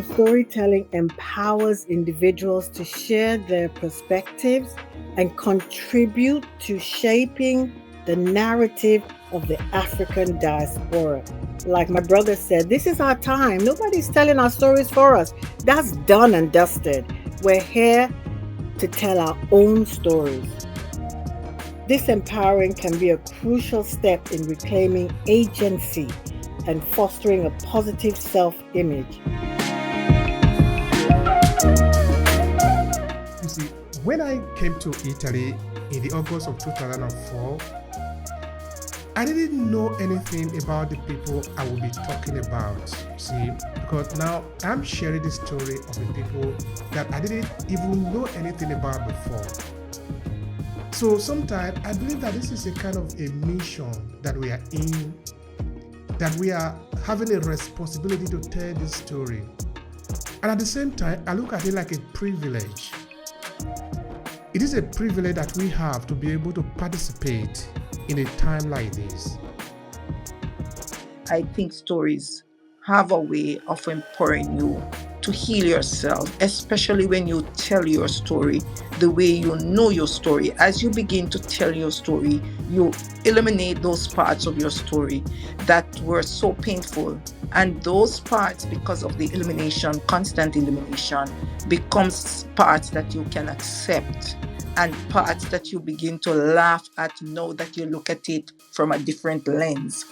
Storytelling empowers individuals to share their perspectives and contribute to shaping the narrative of the African diaspora. Like my brother said, this is our time. Nobody's telling our stories for us. That's done and dusted. We're here to tell our own stories. This empowering can be a crucial step in reclaiming agency and fostering a positive self-image. You see, when I came to Italy in the August of 2004, I didn't know anything about the people I will be talking about, see, because now I'm sharing the story of the people that I didn't even know anything about before. So sometimes I believe that this is a kind of a mission that we are in, that we are having a responsibility to tell this story. And at the same time, I look at it like a privilege. It is a privilege that we have to be able to participate in a time like this. I think stories have a way of empowering you to heal yourself, especially when you tell your story the way you know your story. As you begin to tell your story, you eliminate those parts of your story that were so painful. And those parts, because of the elimination, constant elimination, becomes parts that you can accept and parts that you begin to laugh at now that you look at it from a different lens.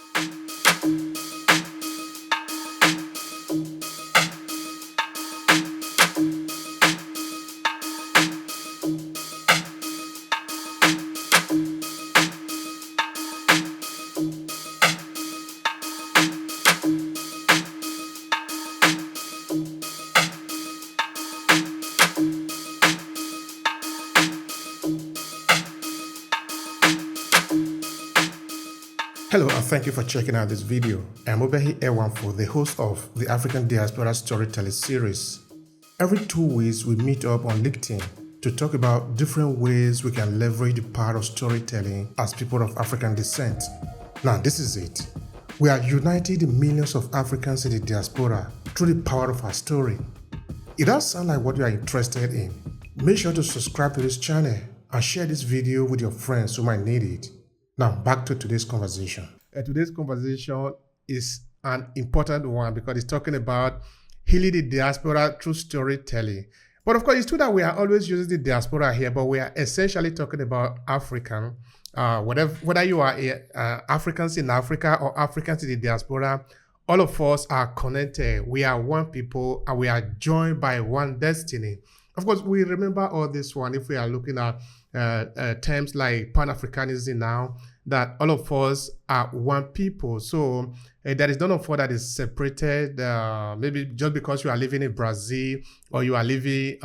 Hello and thank you for checking out this video. I'm Obehi Ewanfoh, the host of the African Diaspora Storytelling Series. Every 2 weeks we meet up on LinkedIn to talk about different ways we can leverage the power of storytelling as people of African descent. Now this is it. We are uniting the millions of Africans in the diaspora through the power of our story. It does sound like what you are interested in. Make sure to subscribe to this channel and share this video with your friends who might need it. Now, back to today's conversation. Today's conversation is an important one because it's talking about healing the diaspora through storytelling. But of course, it's true that we are always using the diaspora here, but we are essentially talking about African. Whether you are Africans in Africa or Africans in the diaspora, all of us are connected. We are one people and we are joined by one destiny. Of course, we remember all this one if we are looking at terms like Pan-Africanism now, that all of us are one people. So there is none of us that is separated, maybe just because you are living in Brazil or you are living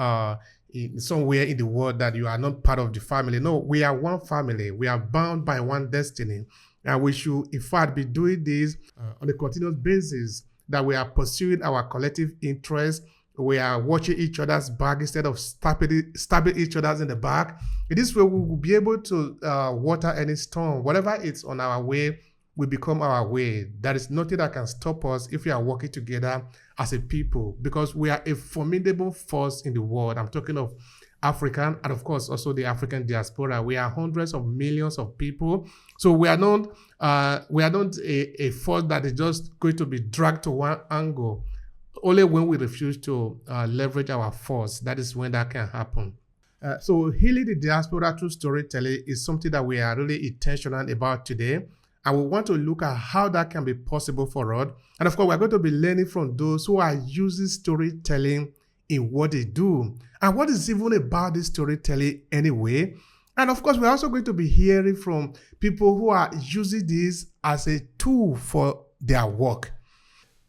in somewhere in the world that you are not part of the family. No, we are one family. We are bound by one destiny. And we should, in fact, be doing this on a continuous basis, that we are pursuing our collective interests. We are watching each other's back instead of stabbing each other in the back. In this way, we will be able to water any storm. Whatever is on our way will become our way. There is nothing that can stop us if we are working together as a people, because we are a formidable force in the world. I'm talking of African and of course also the African diaspora. We are hundreds of millions of people. So we are not a force that is just going to be dragged to one angle. Only when we refuse to leverage our force, that is when that can happen. So healing the diaspora through storytelling is something that we are really intentional about today. And we want to look at how that can be possible for us. And of course, we're going to be learning from those who are using storytelling in what they do. And what is even about this storytelling anyway? And of course, we're also going to be hearing from people who are using this as a tool for their work.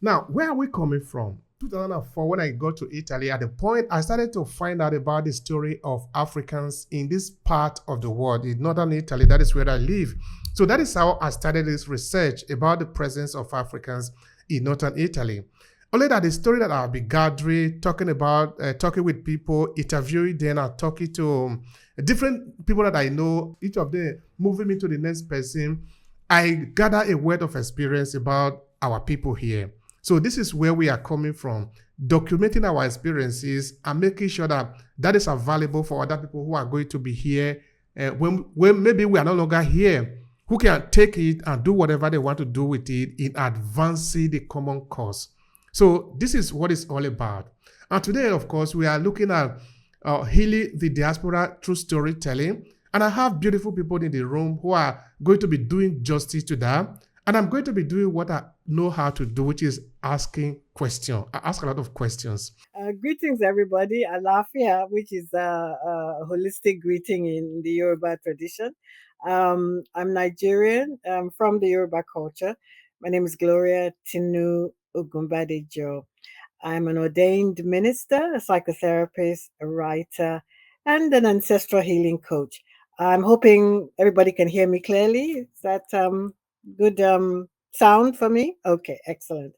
Now, where are we coming from? 2004, when I got to Italy, at the point I started to find out about the story of Africans in this part of the world, in northern Italy. That is where I live. So that is how I started this research about the presence of Africans in northern Italy. Only that the story that I'll be gathering, talking with people, interviewing them, and talking to different people that I know, each of them moving me to the next person, I gather a word of experience about our people here. So this is where we are coming from, documenting our experiences and making sure that that is available for other people who are going to be here when maybe we are no longer here, who can take it and do whatever they want to do with it in advancing the common cause. So this is what it's all about. And today, of course, we are looking at healing the diaspora through storytelling. And I have beautiful people in the room who are going to be doing justice to that. And I'm going to be doing what I know how to do, which is asking questions. I ask a lot of questions. Greetings, everybody. Alafia, which is a holistic greeting in the Yoruba tradition. I'm Nigerian. I'm from the Yoruba culture. My name is Gloria Tinu Ogumbadejo. I'm an ordained minister, a psychotherapist, a writer, and an ancestral healing coach. I'm hoping everybody can hear me clearly. Is that good sound for me? Okay, excellent.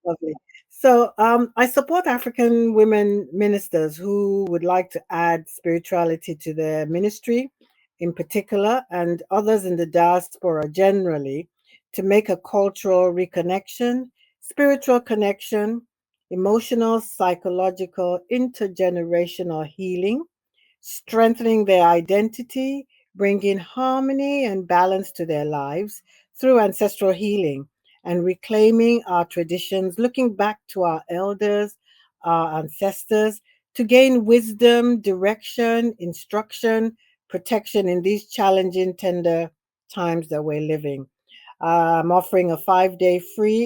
Lovely. So, I support African women ministers who would like to add spirituality to their ministry, in particular, and others in the diaspora generally, to make a cultural reconnection, spiritual connection, emotional, psychological, intergenerational healing, strengthening their identity, bringing harmony and balance to their lives through ancestral healing and reclaiming our traditions, looking back to our elders, our ancestors, to gain wisdom, direction, instruction, protection in these challenging, tender times that we're living. I'm offering a 5-day free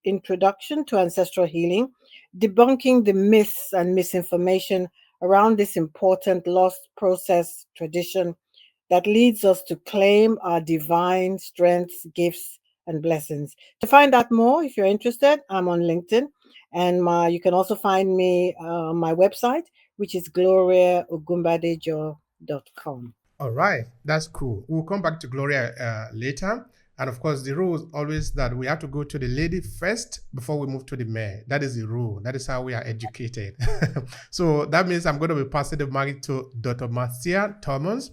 introduction to ancestral healing, debunking the myths and misinformation around this important lost process tradition that leads us to claim our divine strengths, gifts, and blessings. To find out more, if you're interested, I'm on LinkedIn, and you can also find me on my website, which is gloriaogumbadejo.com. All right, that's cool. We'll come back to Gloria later. And of course, the rule is always that we have to go to the lady first before we move to the man. That is the rule. That is how we are educated. So that means I'm going to be passing the mic to Dr. Marcia Thomas.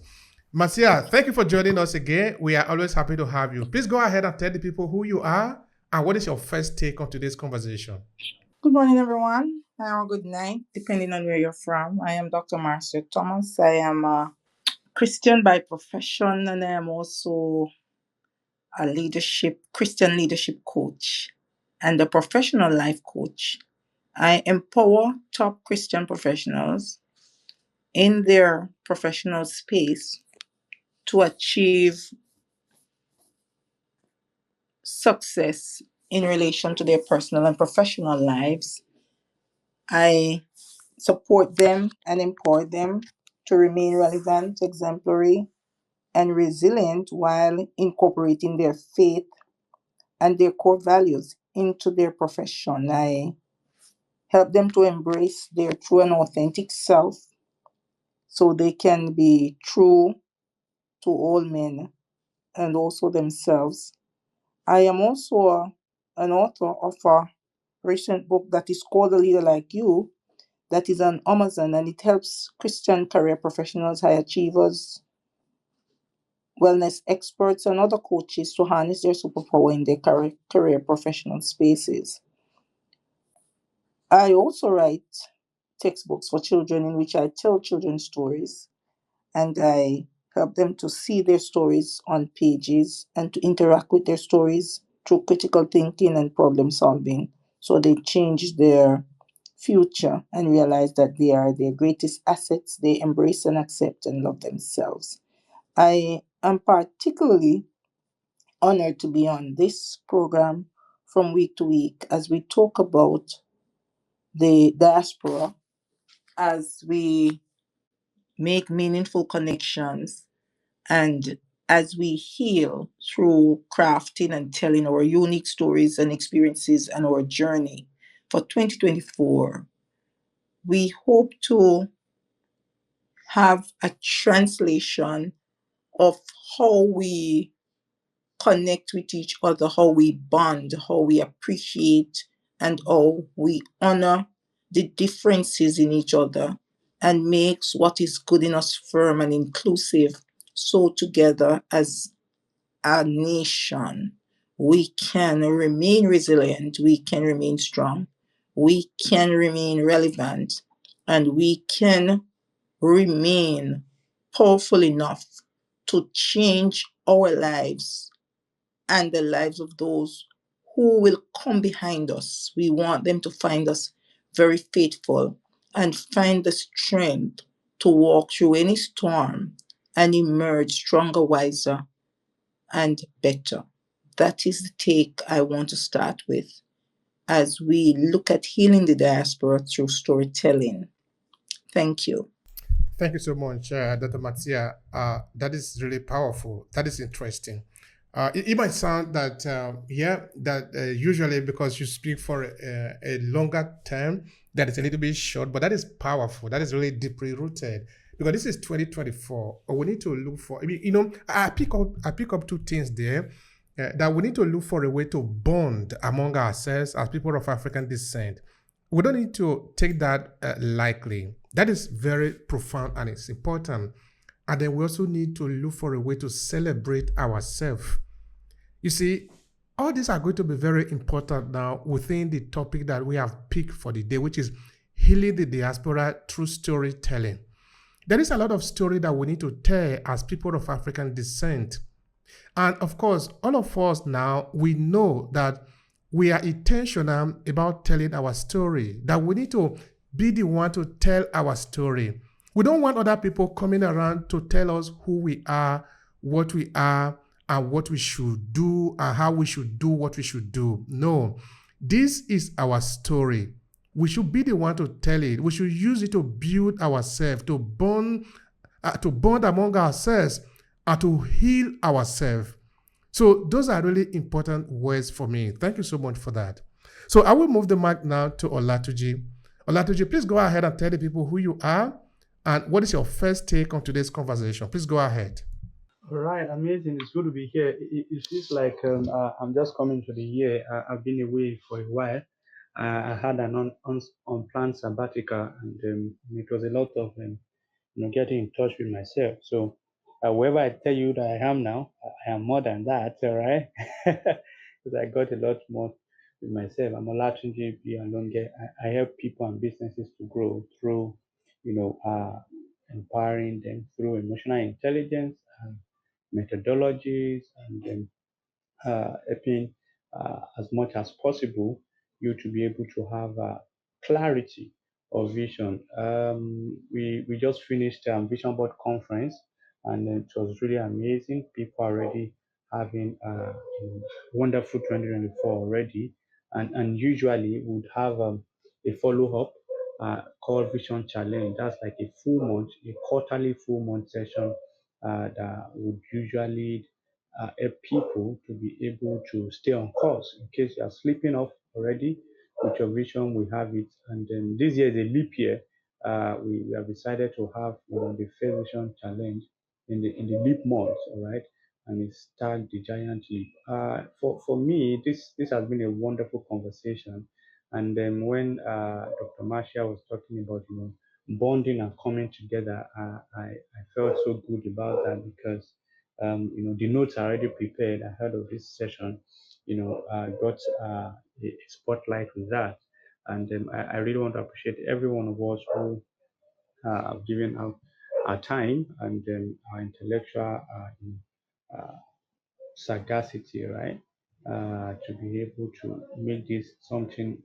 Marcia, thank you for joining us again. We are always happy to have you. Please go ahead and tell the people who you are and what is your first take on today's conversation. Good morning, everyone, or good night, depending on where you're from. I am Dr. Marcia Thomas. I am a Christian by profession, and I am also a Christian leadership coach and a professional life coach. I empower top Christian professionals in their professional space to achieve success in relation to their personal and professional lives. I support them and empower them to remain relevant, exemplary, and resilient while incorporating their faith and their core values into their profession. I help them to embrace their true and authentic self so they can be true to all men and also themselves. I am also an author of a recent book that is called A Leader Like You, that is on Amazon, and it helps Christian career professionals, high achievers, wellness experts, and other coaches to harness their superpower in their career professional spaces. I also write textbooks for children in which I tell children stories, and I help them to see their stories on pages and to interact with their stories through critical thinking and problem solving, so they change their future and realize that they are their greatest assets. They embrace and accept and love themselves. I am particularly honored to be on this program from week to week as we talk about the diaspora, as we make meaningful connections, and as we heal through crafting and telling our unique stories and experiences and our journey. For 2024, we hope to have a translation of how we connect with each other, how we bond, how we appreciate, and how we honor the differences in each other, and makes what is good in us firm and inclusive, so together as a nation we can remain resilient, we can remain strong, we can remain relevant, and we can remain powerful enough to change our lives and the lives of those who will come behind us. We want them to find us very faithful and find the strength to walk through any storm and emerge stronger, wiser, and better. That is the take I want to start with as we look at healing the diaspora through storytelling. Thank you. Thank you so much, Dr. Matsia. That is really powerful. That is interesting. It might sound that, usually because you speak for a longer term, that is a little bit short, but that is powerful. That is really deeply rooted because this is 2024. We need to look for, I pick up two things there. That we need to look for a way to bond among ourselves as people of African descent. We don't need to take that lightly. That is very profound and it's important. And then we also need to look for a way to celebrate ourselves. You see, all these are going to be very important now within the topic that we have picked for the day, which is healing the diaspora through storytelling. There is a lot of story that we need to tell as people of African descent. And of course, all of us now, we know that we are intentional about telling our story, that we need to be the one to tell our story. We don't want other people coming around to tell us who we are, what we are, and what we should do, and how we should do what we should do. No, this is our story. We should be the one to tell it. We should use it to build ourselves, to bond among ourselves, and to heal ourselves. So those are really important words for me. Thank you so much for that. So I will move the mic now to Olatunji. Olatunji, please go ahead and tell the people who you are and what is your first take on today's conversation. Please go ahead. All right, amazing. It's good to be here. It feels like I'm just coming to the year. I've been away for a while. I had an unplanned sabbatical, and it was a lot of getting in touch with myself. So, wherever I tell you that I am now, I am more than that. All right, because I got a lot more with myself. I'm a Olatunji B. Alonge. I help people and businesses to grow through, empowering them through emotional intelligence, methodologies, and helping as much as possible you to be able to have clarity of vision. We just finished Vision Board conference, and it was really amazing. People are already having wonderful 2024 already, and usually would have a follow up called Vision Challenge. That's like a full month, a quarterly full month session that would usually help people to be able to stay on course in case you are sleeping off already with your vision. We have it, and then this year is a leap year. We have decided to have the first vision challenge in the leap month, all right, and it's tagged the giant leap. For me, this has been a wonderful conversation, and then when Dr. Marcia was talking about bonding and coming together, I felt so good about that because the notes are already prepared ahead of this session. Got a spotlight with that, and I really want to appreciate every one of us who have given our time and our intellectual sagacity, right? To be able to make this something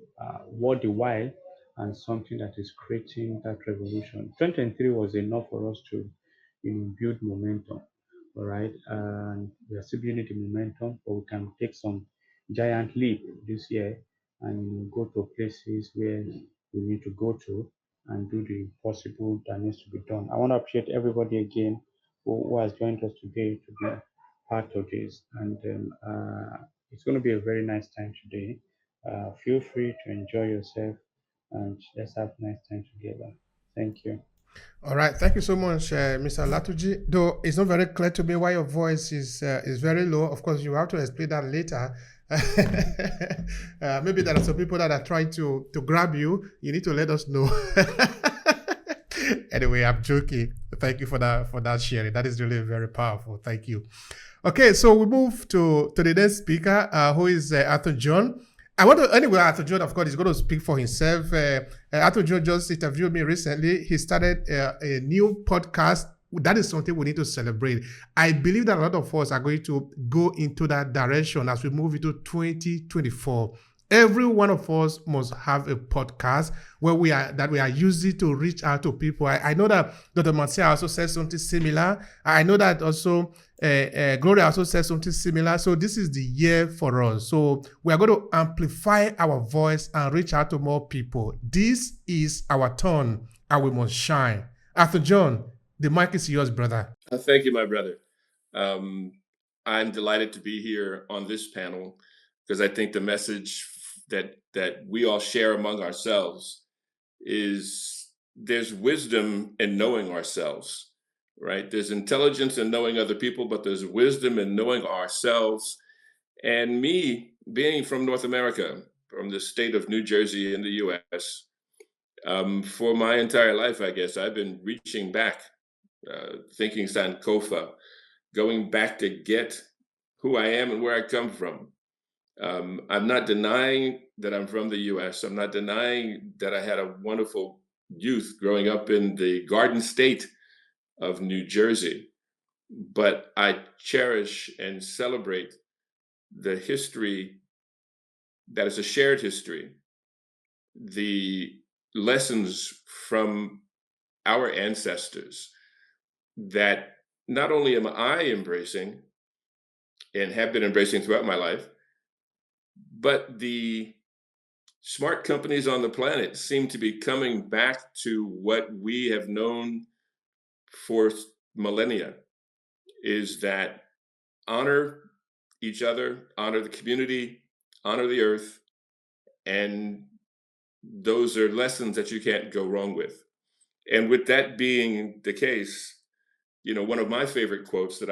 worth the while and something that is creating that revolution. 2023 was enough for us to, build momentum, all right? And we are still building the momentum, but we can take some giant leap this year and go to places where we need to go to and do the possible that needs to be done. I want to appreciate everybody again who has joined us today to be part of this, and it's going to be a very nice time today. Feel free to enjoy yourself and let's have a nice time together. Thank you. All right, thank you so much, Mr. Latuji. Though it's not very clear to me why your voice is very low. Of course, you have to explain that later. Maybe there are some people that are trying to grab you. You need to let us know. Anyway, I'm joking. Thank you for that sharing. That is really very powerful. Thank you. Okay, so we move to the next speaker, who is Arthur John. Arthur John, of course, is going to speak for himself. Arthur John just interviewed me recently. He started a new podcast. That is something we need to celebrate. I believe that a lot of us are going to go into that direction as we move into 2024. Every one of us must have a podcast where we are using to reach out to people. I know that Dr. Marcia also said something similar. I know that also Gloria also said something similar. So this is the year for us. So we are going to amplify our voice and reach out to more people. This is our turn and we must shine. Arthur John, the mic is yours, brother. Thank you, my brother. I'm delighted to be here on this panel because I think the message that we all share among ourselves is there's wisdom in knowing ourselves, right? There's intelligence in knowing other people, but there's wisdom in knowing ourselves. And me, being from North America, from the state of New Jersey in the US, for my entire life, I guess, I've been reaching back, thinking Sankofa, going back to get who I am and where I come from. I'm not denying that I'm from the US. I'm not denying that I had a wonderful youth growing up in the Garden State of New Jersey. But I cherish and celebrate the history that is a shared history, the lessons from our ancestors that not only am I embracing and have been embracing throughout my life, but the smart companies on the planet seem to be coming back to what we have known for millennia, is that honor each other, honor the community, honor the earth, and those are lessons that you can't go wrong with. And with that being the case, one of my favorite quotes that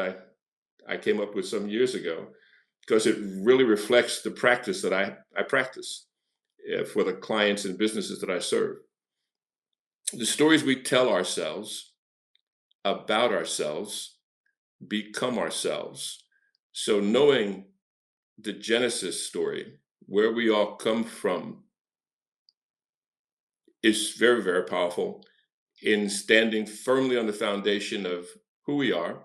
I came up with some years ago, because it really reflects the practice that I practice for the clients and businesses that I serve. The stories we tell ourselves about ourselves become ourselves. So knowing the Genesis story, where we all come from, is very, very powerful in standing firmly on the foundation of who we are.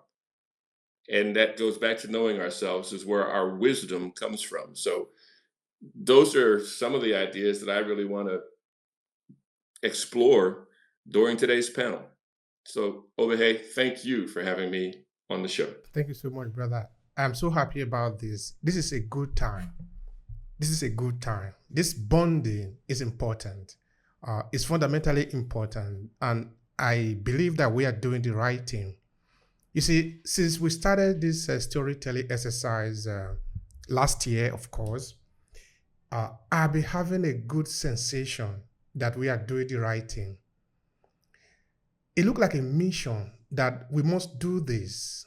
And that goes back to knowing ourselves, is where our wisdom comes from. So those are some of the ideas that I really want to explore during today's panel. So Obehi, thank you for having me on the show. Thank you so much, brother. I'm so happy about this. This is a good time. This is a good time. This bonding is important. It's fundamentally important. And I believe that we are doing the right thing. You see, since we started this storytelling exercise last year, of course, I've been having a good sensation that we are doing the right thing. It looked like a mission that we must do this.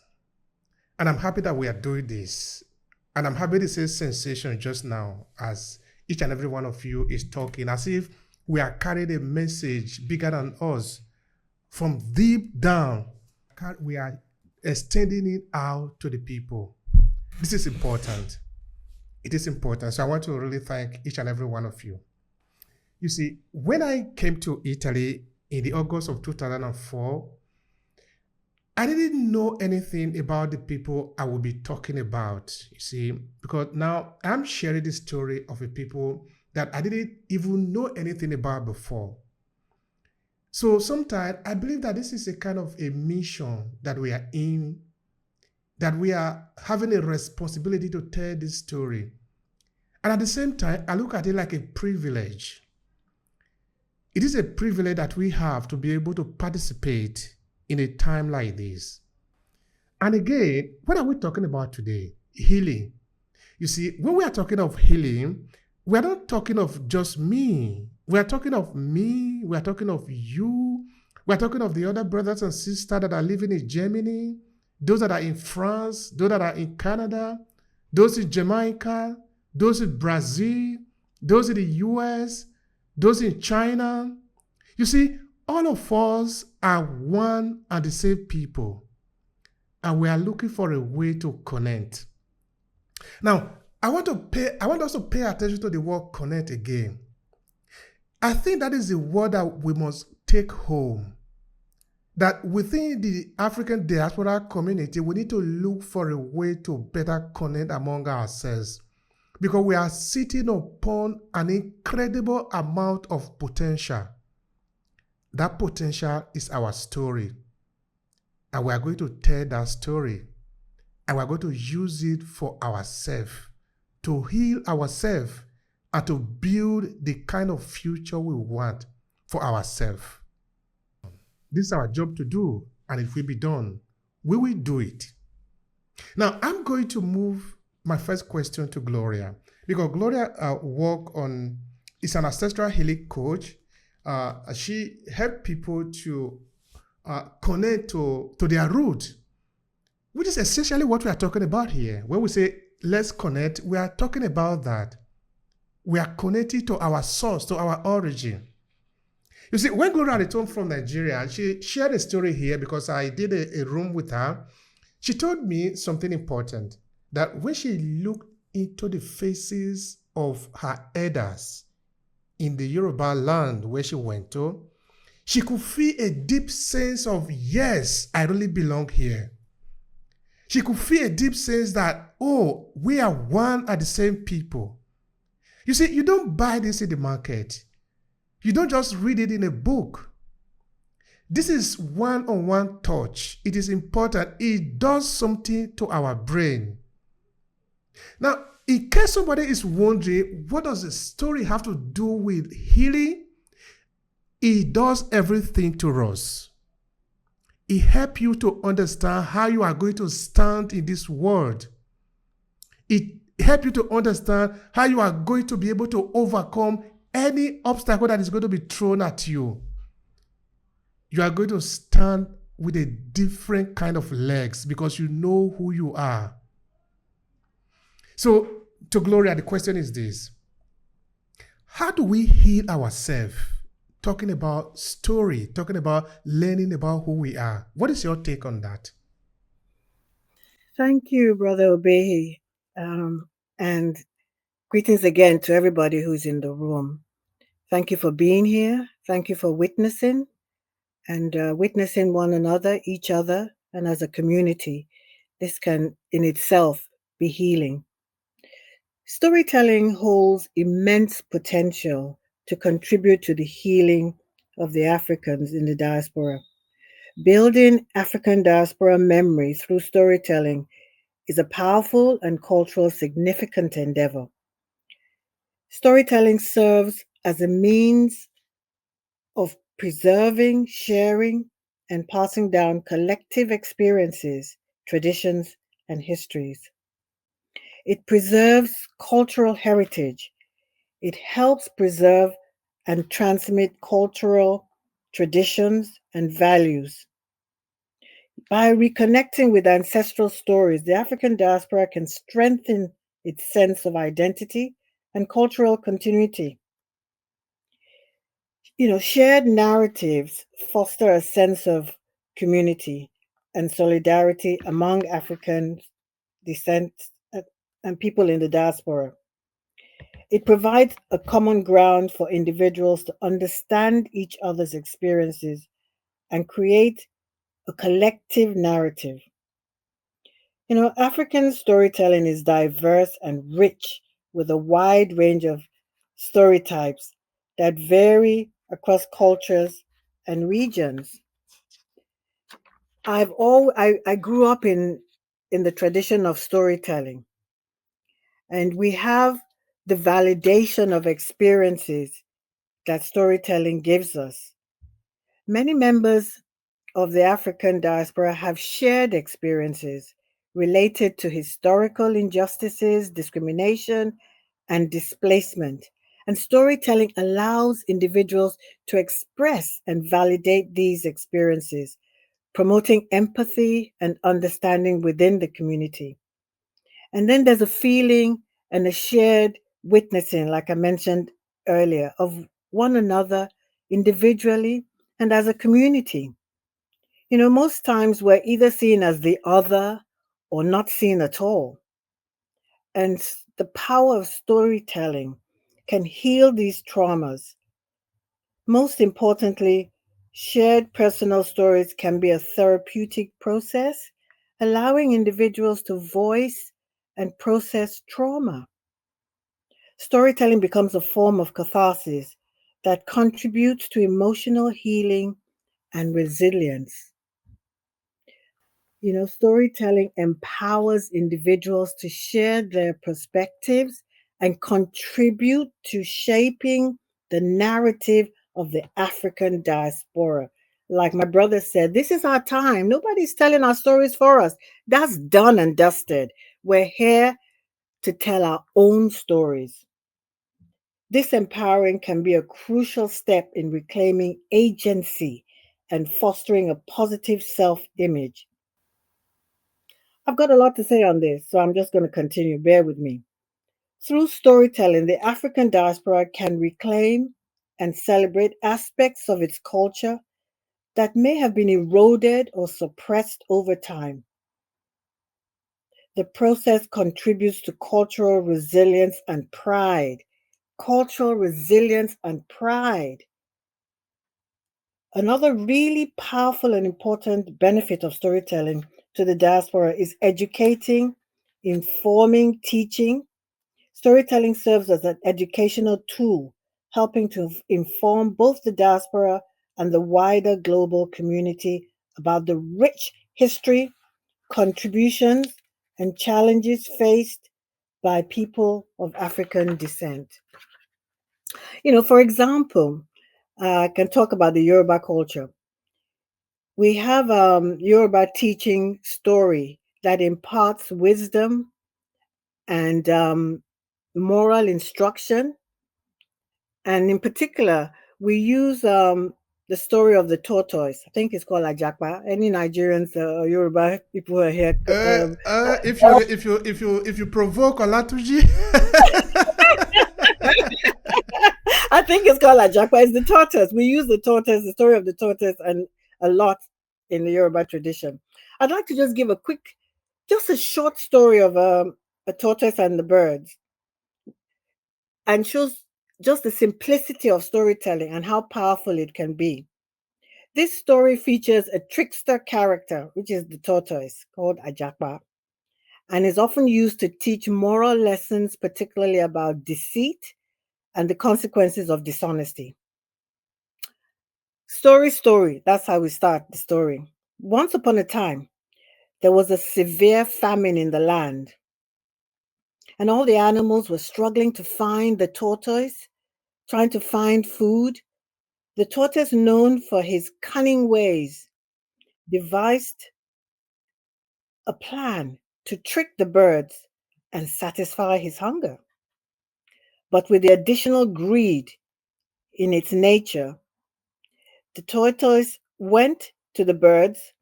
And I'm happy that we are doing this. And I'm happy to say sensation just now as each and every one of you is talking, as if we are carrying a message bigger than us. From deep down, we are extending it out to the people. This is important. It is important. So I want to really thank each and every one of you. You see, when I came to Italy in the August of 2004, I didn't know anything about the people I will be talking about, you see, because now I'm sharing the story of a people that I didn't even know anything about before. So sometimes I believe that this is a kind of a mission that we are in, that we are having a responsibility to tell this story. And at the same time, I look at it like a privilege. It is a privilege that we have to be able to participate in a time like this. And again, what are we talking about today? Healing. You see, when we are talking of healing, we are not talking of just me. We are talking of me. We are talking of you. We are talking of the other brothers and sisters that are living in Germany, those that are in France, those that are in Canada, those in Jamaica, those in Brazil, those in the US, those in China. You see, all of us are one and the same people. and we are looking for a way to connect. Now, I want us to pay attention to the word connect again. I think that is the word that we must take home. That within the African diaspora community, we need to look for a way to better connect among ourselves, because we are sitting upon an incredible amount of potential. That potential is our story, and we are going to tell that story, and we are going to use it for ourselves, to heal ourselves, and to build the kind of future we want for ourselves. This is our job to do, and it will be done. We will do it. Now, I'm going to move my first question to Gloria, because Gloria is an ancestral healing coach. She helps people to connect to their root, which is essentially what we are talking about here. When we say let's connect, we are talking about that. We are connected to our source, to our origin. You see, when Gloria returned from Nigeria, she shared a story here because I did a room with her. She told me something important, that when she looked into the faces of her elders in the Yoruba land where she went to, she could feel a deep sense of, yes, I really belong here. She could feel a deep sense that, oh, we are one and the same people. You see, you don't buy this in the market. You don't just read it in a book. This is one-on-one touch. It is important. It does something to our brain. Now, in case somebody is wondering, what does the story have to do with healing? It does everything to us. It helps you to understand how you are going to stand in this world. It helps you to understand how you are going to be able to overcome any obstacle that is going to be thrown at you. You are going to stand with a different kind of legs because you know who you are. So, to Gloria, the question is this: how do we heal ourselves? Talking about story, talking about learning about who we are. What is your take on that? Thank you, Brother Obehi. And greetings again to everybody who's in the room. Thank you for being here. Thank you for witnessing and witnessing one another, each other, and as a community. This can in itself be healing. Storytelling holds immense potential to contribute to the healing of the Africans in the diaspora. Building African diaspora memory through storytelling is a powerful and cultural significant endeavor. Storytelling serves as a means of preserving, sharing, and passing down collective experiences, traditions, and histories. It preserves cultural heritage. It helps preserve and transmit cultural traditions and values. By reconnecting with ancestral stories, the African diaspora can strengthen its sense of identity and cultural continuity. Shared narratives foster a sense of community and solidarity among African descent and people in the diaspora. It provides a common ground for individuals to understand each other's experiences and create a collective narrative. African storytelling is diverse and rich with a wide range of story types that vary across cultures and regions. I grew up in the tradition of storytelling, and we have the validation of experiences that storytelling gives us. Many members of the African diaspora have shared experiences related to historical injustices, discrimination, and displacement. And storytelling allows individuals to express and validate these experiences, promoting empathy and understanding within the community. And then there's a feeling and a shared witnessing, like I mentioned earlier, of one another individually and as a community. Most times we're either seen as the other or not seen at all. And the power of storytelling can heal these traumas. Most importantly, shared personal stories can be a therapeutic process, allowing individuals to voice and process trauma. Storytelling becomes a form of catharsis that contributes to emotional healing and resilience. Storytelling empowers individuals to share their perspectives and contribute to shaping the narrative of the African diaspora. Like my brother said, this is our time. Nobody's telling our stories for us. That's done and dusted. We're here to tell our own stories. This empowering can be a crucial step in reclaiming agency and fostering a positive self image. I've got a lot to say on this, so I'm just going to continue. Bear with me. Through storytelling, the African diaspora can reclaim and celebrate aspects of its culture that may have been eroded or suppressed over time. The process contributes to cultural resilience and pride. Cultural resilience and pride. Another really powerful and important benefit of storytelling to the diaspora is educating, informing, teaching. Storytelling serves as an educational tool, helping to inform both the diaspora and the wider global community about the rich history, contributions, and challenges faced by people of African descent. For example, I can talk about the Yoruba culture. We have Yoruba teaching story that imparts wisdom and moral instruction. And in particular, we use the story of the tortoise. I think it's called Ajakpa. Any Nigerians or Yoruba people who are here? If you provoke Olatuji, I think it's called Ajakpa. It's the tortoise. We use the tortoise, the story of the tortoise, and a lot in the Yoruba tradition. I'd like to just give just a short story of a tortoise and the birds, and shows just the simplicity of storytelling and how powerful it can be. This story features a trickster character, which is the tortoise, called Ajakpa, and is often used to teach moral lessons, particularly about deceit and the consequences of dishonesty. Story, that's how we start the story. Once upon a time, there was a severe famine in the land, and all the animals were struggling to find the tortoise, trying to find food. The tortoise, known for his cunning ways, devised a plan to trick the birds and satisfy his hunger. But with the additional greed in its nature, the tortoise went to the birds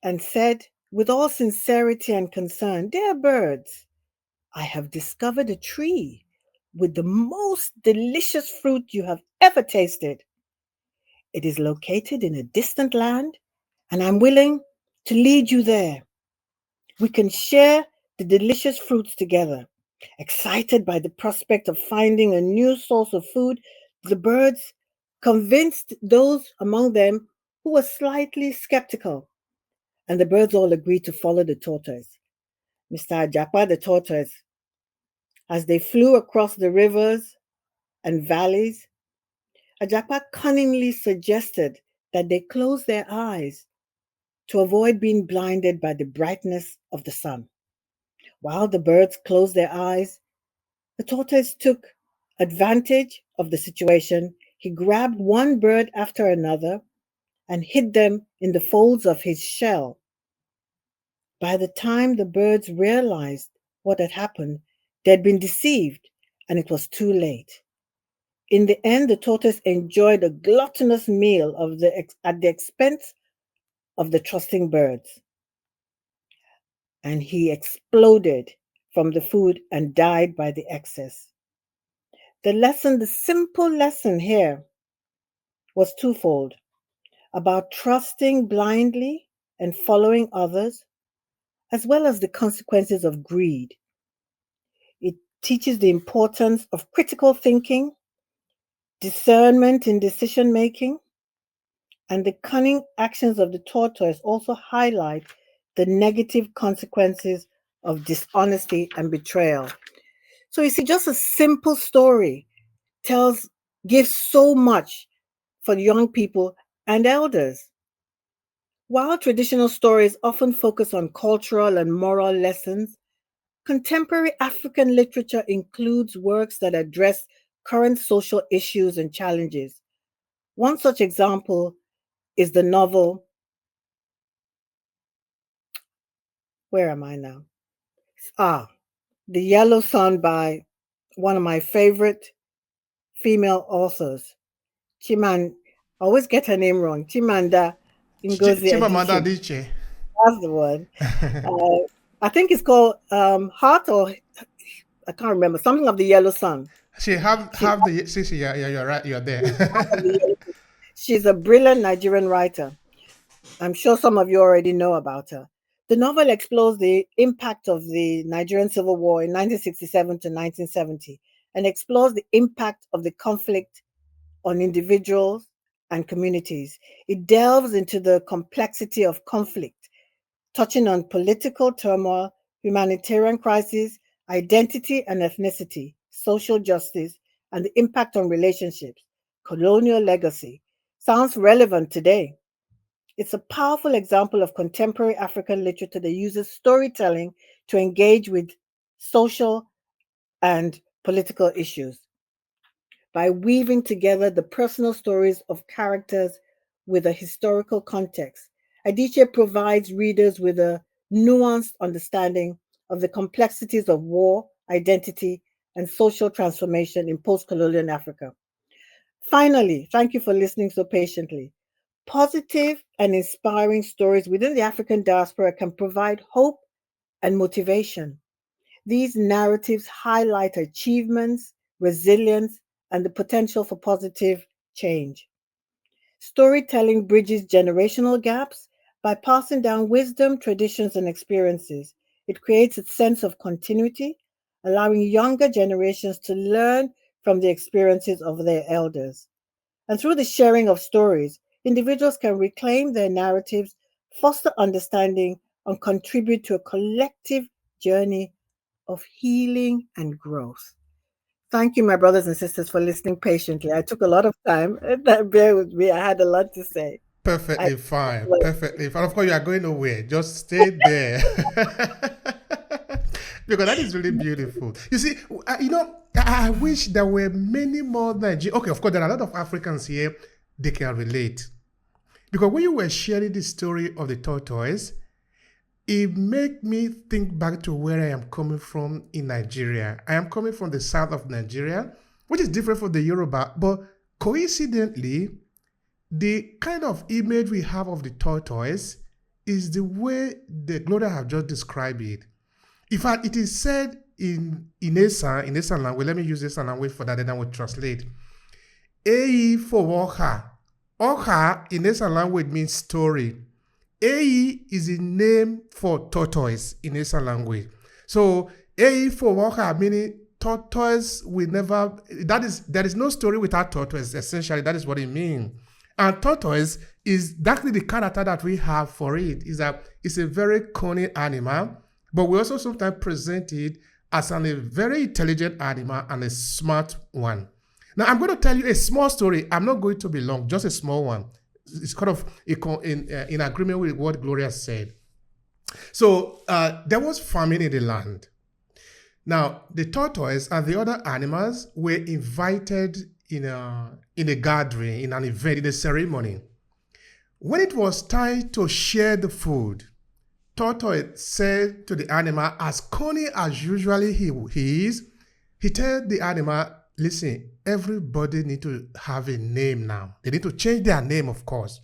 and said, with all sincerity and concern, "Dear birds, I have discovered a tree with the most delicious fruit you have ever tasted. It is located in a distant land, and I'm willing to lead you there. We can share the delicious fruits together." Excited by the prospect of finding a new source of food, the birds convinced those among them who were slightly skeptical, and the birds all agreed to follow the tortoise. Mr. Ajapa, the tortoise, as they flew across the rivers and valleys, Ajapa cunningly suggested that they close their eyes to avoid being blinded by the brightness of the sun. While the birds closed their eyes, the tortoise took advantage of the situation. He grabbed one bird after another and hid them in the folds of his shell. By the time the birds realized what had happened, they'd been deceived, and it was too late. In the end, the tortoise enjoyed a gluttonous meal at the expense of the trusting birds, and he exploded from the food and died by the excess. The simple lesson here was twofold. about trusting blindly and following others, as well as the consequences of greed. It teaches the importance of critical thinking, discernment in decision making, and the cunning actions of the tortoise also highlight the negative consequences of dishonesty and betrayal. So you see, just a simple story gives so much for young people and elders. While traditional stories often focus on cultural and moral lessons, contemporary African literature includes works that address current social issues and challenges. One such example is the novel, where am I now? The Yellow Sun by one of my favorite female authors, Chiman. I always get her name wrong. Chimanda Ngozi Chimamanda Adichie. Adichie. That's the one. I think it's called Heart, or I can't remember. Something of the Yellow Sun. She have the see, yeah, you're right, you're there. She's a brilliant Nigerian writer. I'm sure some of you already know about her. The novel explores the impact of the Nigerian Civil War in 1967 to 1970 and explores the impact of the conflict on individuals and communities. It delves into the complexity of conflict, touching on political turmoil, humanitarian crises, identity and ethnicity, social justice, and the impact on relationships, colonial legacy. Sounds relevant today. It's a powerful example of contemporary African literature that uses storytelling to engage with social and political issues by weaving together the personal stories of characters with a historical context. Adichie provides readers with a nuanced understanding of the complexities of war, identity, and social transformation in post colonial Africa. Finally, thank you for listening so patiently. Positive and inspiring stories within the African diaspora can provide hope and motivation. These narratives highlight achievements, resilience, and the potential for positive change. Storytelling bridges generational gaps by passing down wisdom, traditions, and experiences. It creates a sense of continuity, allowing younger generations to learn from the experiences of their elders. And through the sharing of stories, individuals can reclaim their narratives, foster understanding, and contribute to a collective journey of healing and growth. Thank you, my brothers and sisters, for listening patiently. I took a lot of time. Bear with me. I had a lot to say. I Perfectly fine. Perfectly fine. Of course, you are going nowhere. Just stay there. Because that is really beautiful. You see, I wish there were many more Nigerians. Okay, of course, there are a lot of Africans here. They can relate. Because when you were sharing the story of the tortoise, it made me think back to where I am coming from in Nigeria. I am coming from the south of Nigeria, which is different from the Yoruba, but coincidentally, the kind of image we have of the tortoise is the way the Gloria have just described it. In fact, it is said in Esan language, let me use Esan language for that, then I will translate. Eyi for Oha. Oha in Esan language means story. Eyi is a name for tortoise in Esan language. So Eyi for Oha meaning tortoise will never, there is no story without tortoise, essentially, that is what it means. And tortoise is exactly the character that we have for it. Is that it's a very cunning animal, but we also sometimes present it as a very intelligent animal and a smart one. Now, I'm going to tell you a small story. I'm not going to be long, just a small one. It's kind of in agreement with what Gloria said. So there was famine in the land. Now, the tortoise and the other animals were invited in a gathering, in an event, in a ceremony. When it was time to share the food, tortoise said to the animal, as cunning as usually he is, he told the animal, listen, everybody need to have a name now. They need to change their name, of course.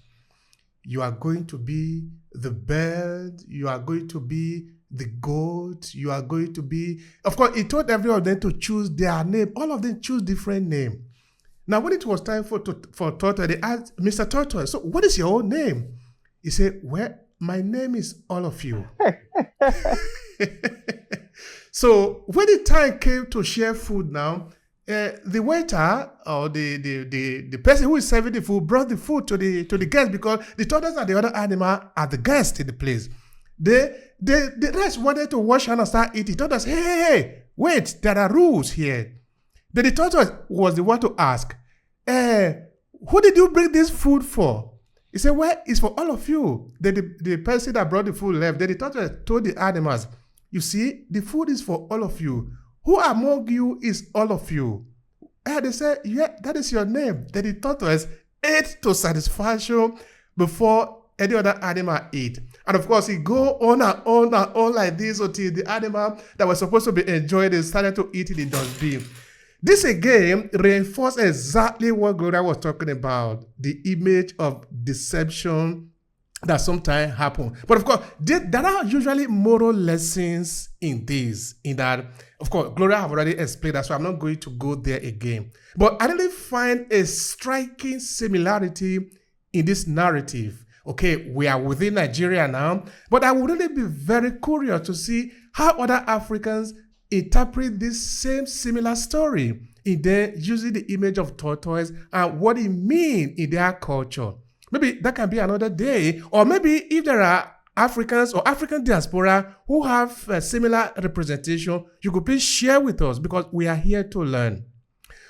You are going to be the bird, you are going to be the goat, you are going to be... Of course, he told every of them to choose their name. All of them choose different name. Now, when it was time for Tortoise, they asked Mr. Tortoise, so what is your own name? He said, well, my name is all of you. So when the time came to share food now, the waiter or the person who is serving the food brought the food to the guest, because the tortoise and the other animal are the guests in the place. The rest wanted to wash hand and start eating. The tortoise, hey, wait, there are rules here. Then the tortoise was the one to ask, who did you bring this food for? He said, well, it's for all of you. Then the person that brought the food left. Then the tortoise told the animals, you see, the food is for all of you. Who among you is all of you? And they said, yeah, that is your name. Then the tortoise ate to satisfaction before any other animal ate. And of course, he go on and on and on like this until the animal that was supposed to be enjoying it started to eat in the dustbin. This again reinforced exactly what Gloria was talking about, the image of deception that sometimes happen. But of course, there are usually moral lessons in this, in that, of course, Gloria have already explained that, so I'm not going to go there again. But I really find a striking similarity in this narrative. Okay, we are within Nigeria now, but I would really be very curious to see how other Africans interpret this same similar story in their using the image of tortoise and what it means in their culture. Maybe that can be another day, or maybe if there are Africans or African diaspora who have a similar representation, you could please share with us, because we are here to learn.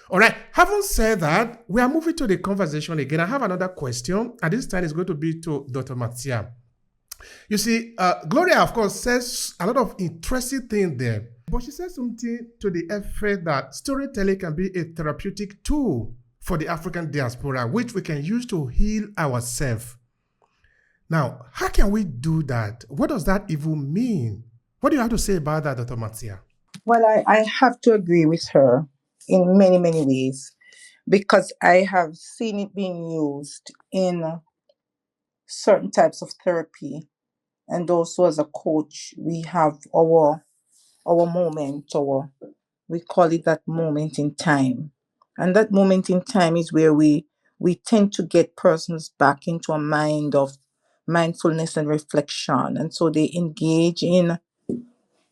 All right, having said that, we are moving to the conversation again. I have another question, and this time is going to be to Dr. Mattia. You see, Gloria, of course, says a lot of interesting things there, but she says something to the effect that storytelling can be a therapeutic tool for the African diaspora, which we can use to heal ourselves. Now, how can we do that? What does that even mean? What do you have to say about that, Dr. Mattia? Well, I have to agree with her in many, many ways, because I have seen it being used in certain types of therapy. And also as a coach, we have our moment, we call it that moment in time. And that moment in time is where we tend to get persons back into a mind of mindfulness and reflection. And so they engage in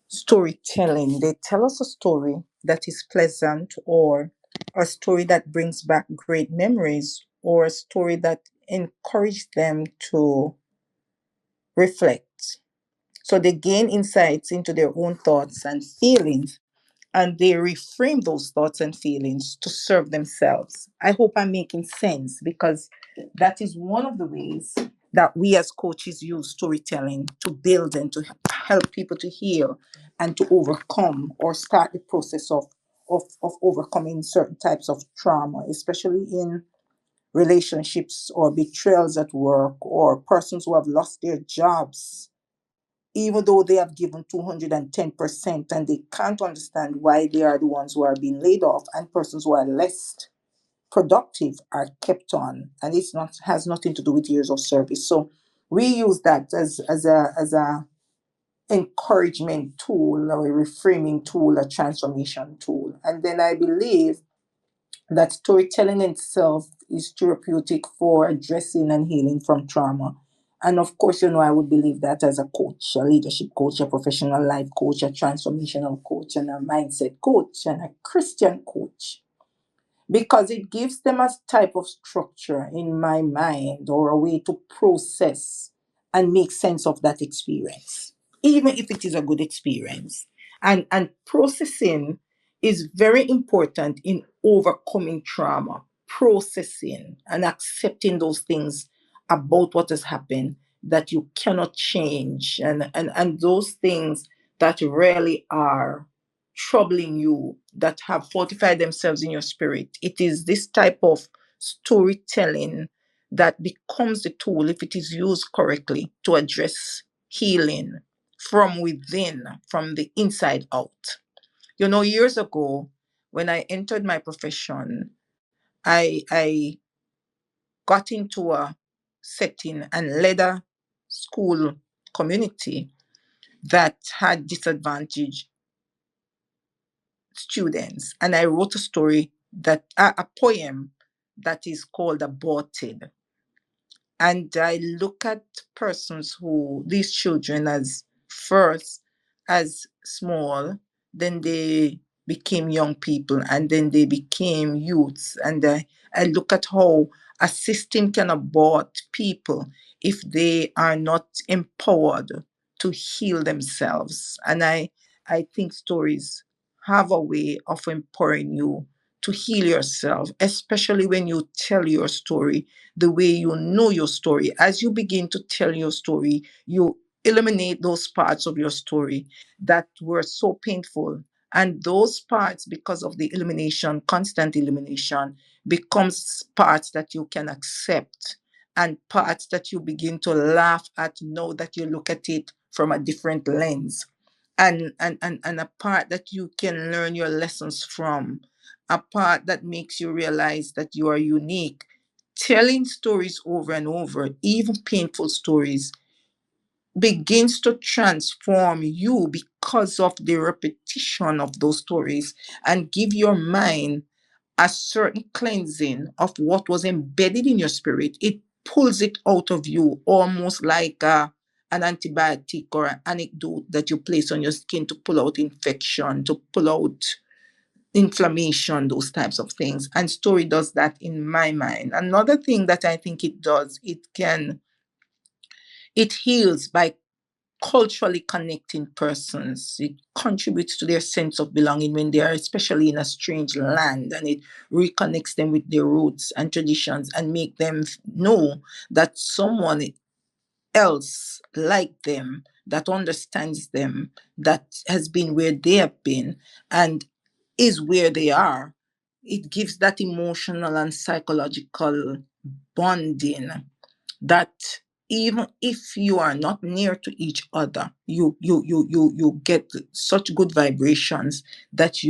storytelling. They tell us a story that is pleasant, or a story that brings back great memories, or a story that encourages them to reflect. So they gain insights into their own thoughts and feelings, and they reframe those thoughts and feelings to serve themselves. I hope I'm making sense, because that is one of the ways that we as coaches use storytelling to build and to help people to heal and to overcome, or start the process of overcoming certain types of trauma, especially in relationships or betrayals at work, or persons who have lost their jobs even though they have given 210%, and they can't understand why they are the ones who are being laid off, and persons who are less productive are kept on, and it's not has nothing to do with years of service. So we use that as a encouragement tool, or a reframing tool, a transformation tool. And then I believe that storytelling itself is therapeutic for addressing and healing from trauma. And of course, I would believe that as a coach, a leadership coach, a professional life coach, a transformational coach, and a mindset coach, and a Christian coach, because it gives them a type of structure in my mind, or a way to process and make sense of that experience, even if it is a good experience. And processing is very important in overcoming trauma. Processing and accepting those things about what has happened that you cannot change, and those things that really are troubling you, that have fortified themselves in your spirit. It is this type of storytelling that becomes the tool, if it is used correctly, to address healing from within, from the inside out. Years ago, when I entered my profession, I got into a setting and led a school community that had disadvantaged students. And I wrote a story, a poem that is called aborted. And I look at these children as first as small, then they became young people, and then they became youths. And I look at how a system can abort people if they are not empowered to heal themselves. And I think stories have a way of empowering you to heal yourself, especially when you tell your story the way you know your story. As you begin to tell your story, you eliminate those parts of your story that were so painful. And those parts, because of the elimination, constant elimination, becomes parts that you can accept and parts that you begin to laugh at now that you look at it from a different lens. And a part that you can learn your lessons from, a part that makes you realize that you are unique. Telling stories over and over, even painful stories, begins to transform you because of the repetition of those stories, and give your mind a certain cleansing of what was embedded in your spirit. It pulls it out of you, almost like an antibiotic or an antidote that you place on your skin to pull out infection, to pull out inflammation, those types of things. And story does that in my mind. Another thing that I think it does, it heals by culturally connecting persons. It contributes to their sense of belonging when they are especially in a strange land, and it reconnects them with their roots and traditions and make them know that someone else like them, that understands them, that has been where they have been and is where they are. It gives that emotional and psychological bonding that even if you are not near to each other, you get such good vibrations that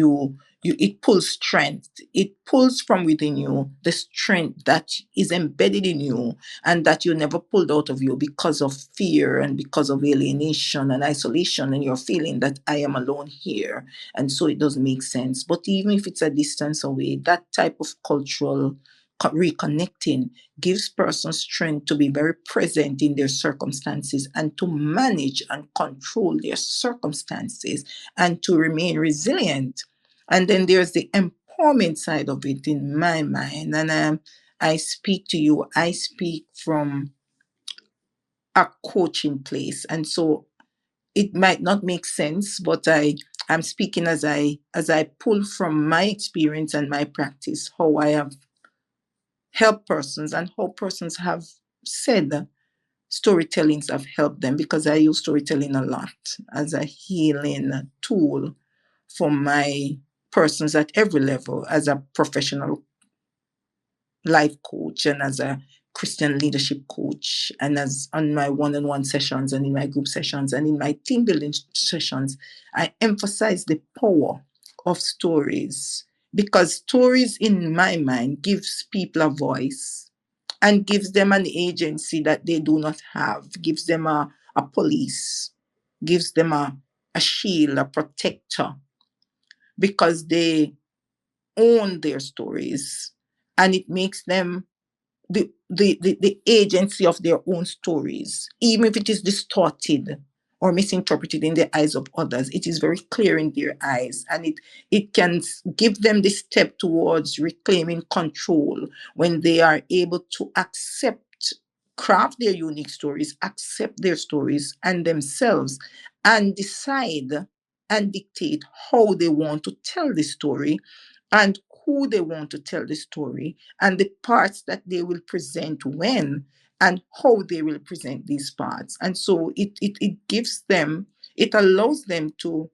it pulls strength. It pulls from within you the strength that is embedded in you and that you never pulled out of you because of fear and because of alienation and isolation, and you're feeling that I am alone here, and so it doesn't make sense. But even if it's a distance away, that type of cultural reconnecting gives persons strength to be very present in their circumstances and to manage and control their circumstances and to remain resilient. And then there's the empowerment side of it in my mind. And I speak to you, I speak from a coaching place. And so it might not make sense, but I'm speaking as I pull from my experience and my practice, how I have helped persons and how persons have said storytellings have helped them, because I use storytelling a lot as a healing tool for my persons at every level, as a professional life coach and as a Christian leadership coach, and as on my one-on-one sessions and in my group sessions and in my team building sessions. I emphasize the power of stories, because stories in my mind gives people a voice and gives them an agency that they do not have, gives them a police, gives them a shield, a protector, because they own their stories, and it makes them the agency of their own stories. Even if it is distorted or misinterpreted in the eyes of others, it is very clear in their eyes, and it can give them the step towards reclaiming control when they are able to craft their unique stories, accept their stories and themselves, and decide and dictate how they want to tell the story and who they want to tell the story and the parts that they will present when and how they will present these parts. And so it gives them, it allows them to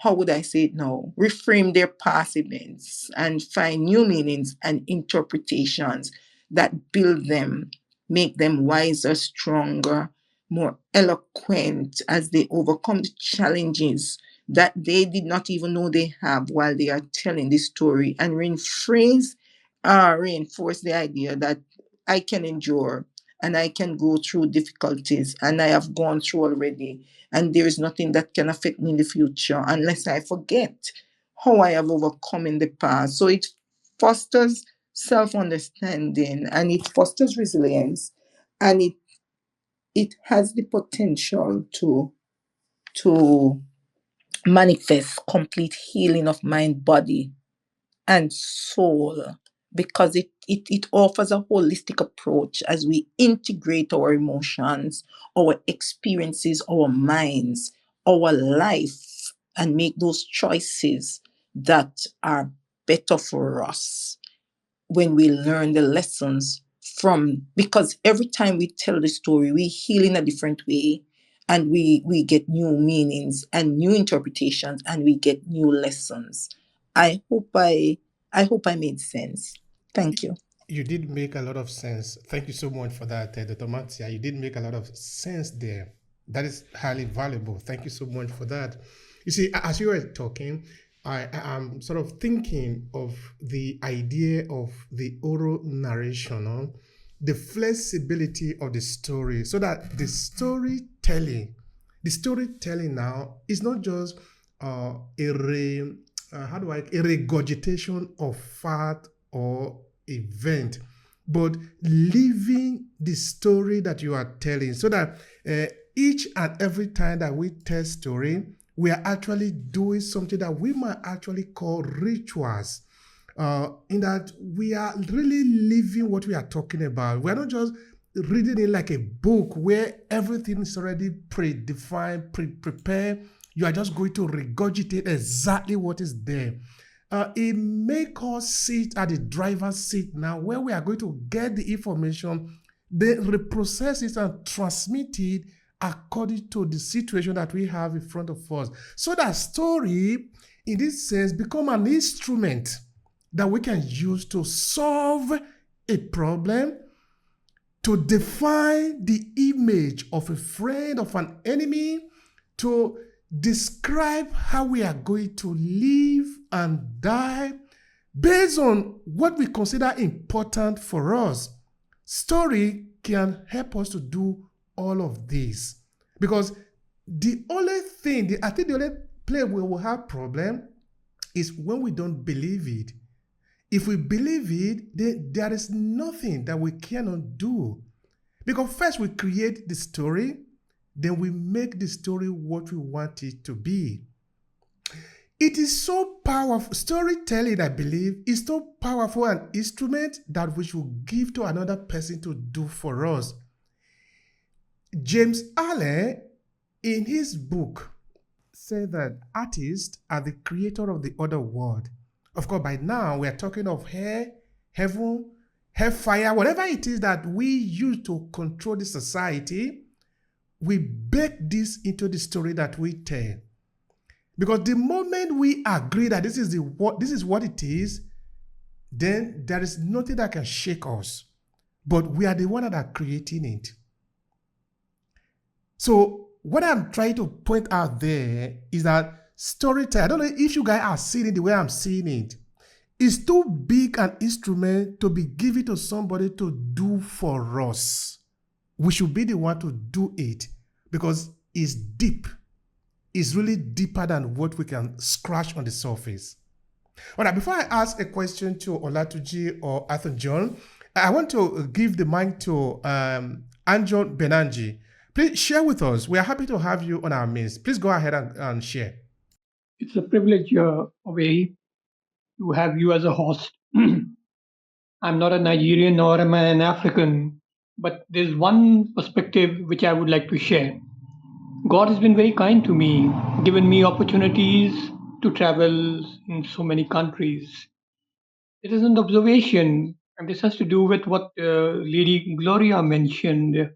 how would I say it now, reframe their past events and find new meanings and interpretations that build them, make them wiser, stronger, more eloquent as they overcome the challenges that they did not even know they have while they are telling this story, and reinforce the idea that I can endure and I can go through difficulties, and I have gone through already, and there is nothing that can affect me in the future unless I forget how I have overcome in the past. So it fosters self-understanding, and it fosters resilience, and it has the potential to manifest complete healing of mind, body, and soul, because it offers a holistic approach as we integrate our emotions, our experiences, our minds, our life, and make those choices that are better for us when we learn the lessons from, because every time we tell the story we heal in a different way, and we get new meanings and new interpretations, and we get new lessons. I hope I made sense. Thank you. You did make a lot of sense. Thank you so much for that, Dr. Matia. You did make a lot of sense there. That is highly valuable. Thank you so much for that. You see, as you were talking, I am sort of thinking of the idea of the oral narration, the flexibility of the story, so that the storytelling now is not just a regurgitation of fact or event, but living the story that you are telling, so that each and every time that we tell story, we are actually doing something that we might actually call rituals. In that we are really living what we are talking about. We are not just reading it like a book where everything is already predefined, prepared. You are just going to regurgitate exactly what is there. It make us sit at the driver's seat now, where we are going to get the information, then reprocess it and transmit it according to the situation that we have in front of us. So that story, in this sense, become an instrument that we can use to solve a problem, to define the image of a friend, of an enemy, to describe how we are going to live and die based on what we consider important for us. Story can help us to do all of this, because the only thing, I think the only place where we have problem is when we don't believe it. If we believe it, then there is nothing that we cannot do. Because first we create the story, then we make the story what we want it to be. It is so powerful. Storytelling, I believe, is so powerful an instrument that we should give to another person to do for us. James Allen, in his book, said that artists are the creator of the other world. Of course, by now we are talking of hell, heaven, hellfire, whatever it is that we use to control the society. We bake this into the story that we tell. Because the moment we agree that this is what it is, then there is nothing that can shake us. But we are the one that are creating it. So what I'm trying to point out there is that storytelling, I don't know if you guys are seeing it the way I'm seeing it, is too big an instrument to be given to somebody to do for us. We should be the one to do it, because it's deep. It's really deeper than what we can scratch on the surface. All right, before I ask a question to Olatuji or Arthur John, I want to give the mic to Anjon Benanji. Please share with us. We are happy to have you on our midst. Please go ahead and share. It's a privilege, Obehi, to have you as a host. I'm not a Nigerian nor am I an African, but there's one perspective which I would like to share. God has been very kind to me, given me opportunities to travel in so many countries. It is an observation, and this has to do with what Lady Gloria mentioned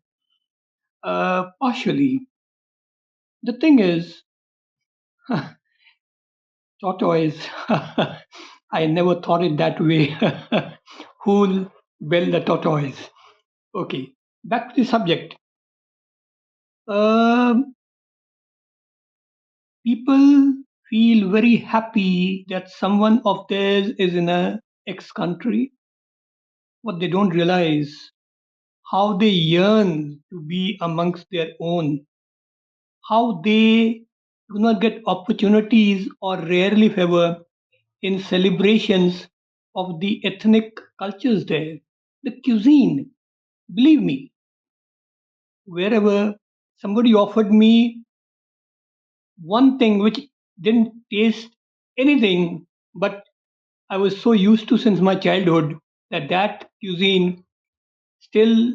partially. The thing is, tortoise, I never thought it that way. Who'll build a tortoise? Okay, back to the subject. People feel very happy that someone of theirs is in a X country. What they don't realize, how they yearn to be amongst their own, how they do not get opportunities or rarely favor in celebrations of the ethnic cultures there, the cuisine. Believe me, wherever somebody offered me one thing which didn't taste anything, but I was so used to since my childhood that that cuisine still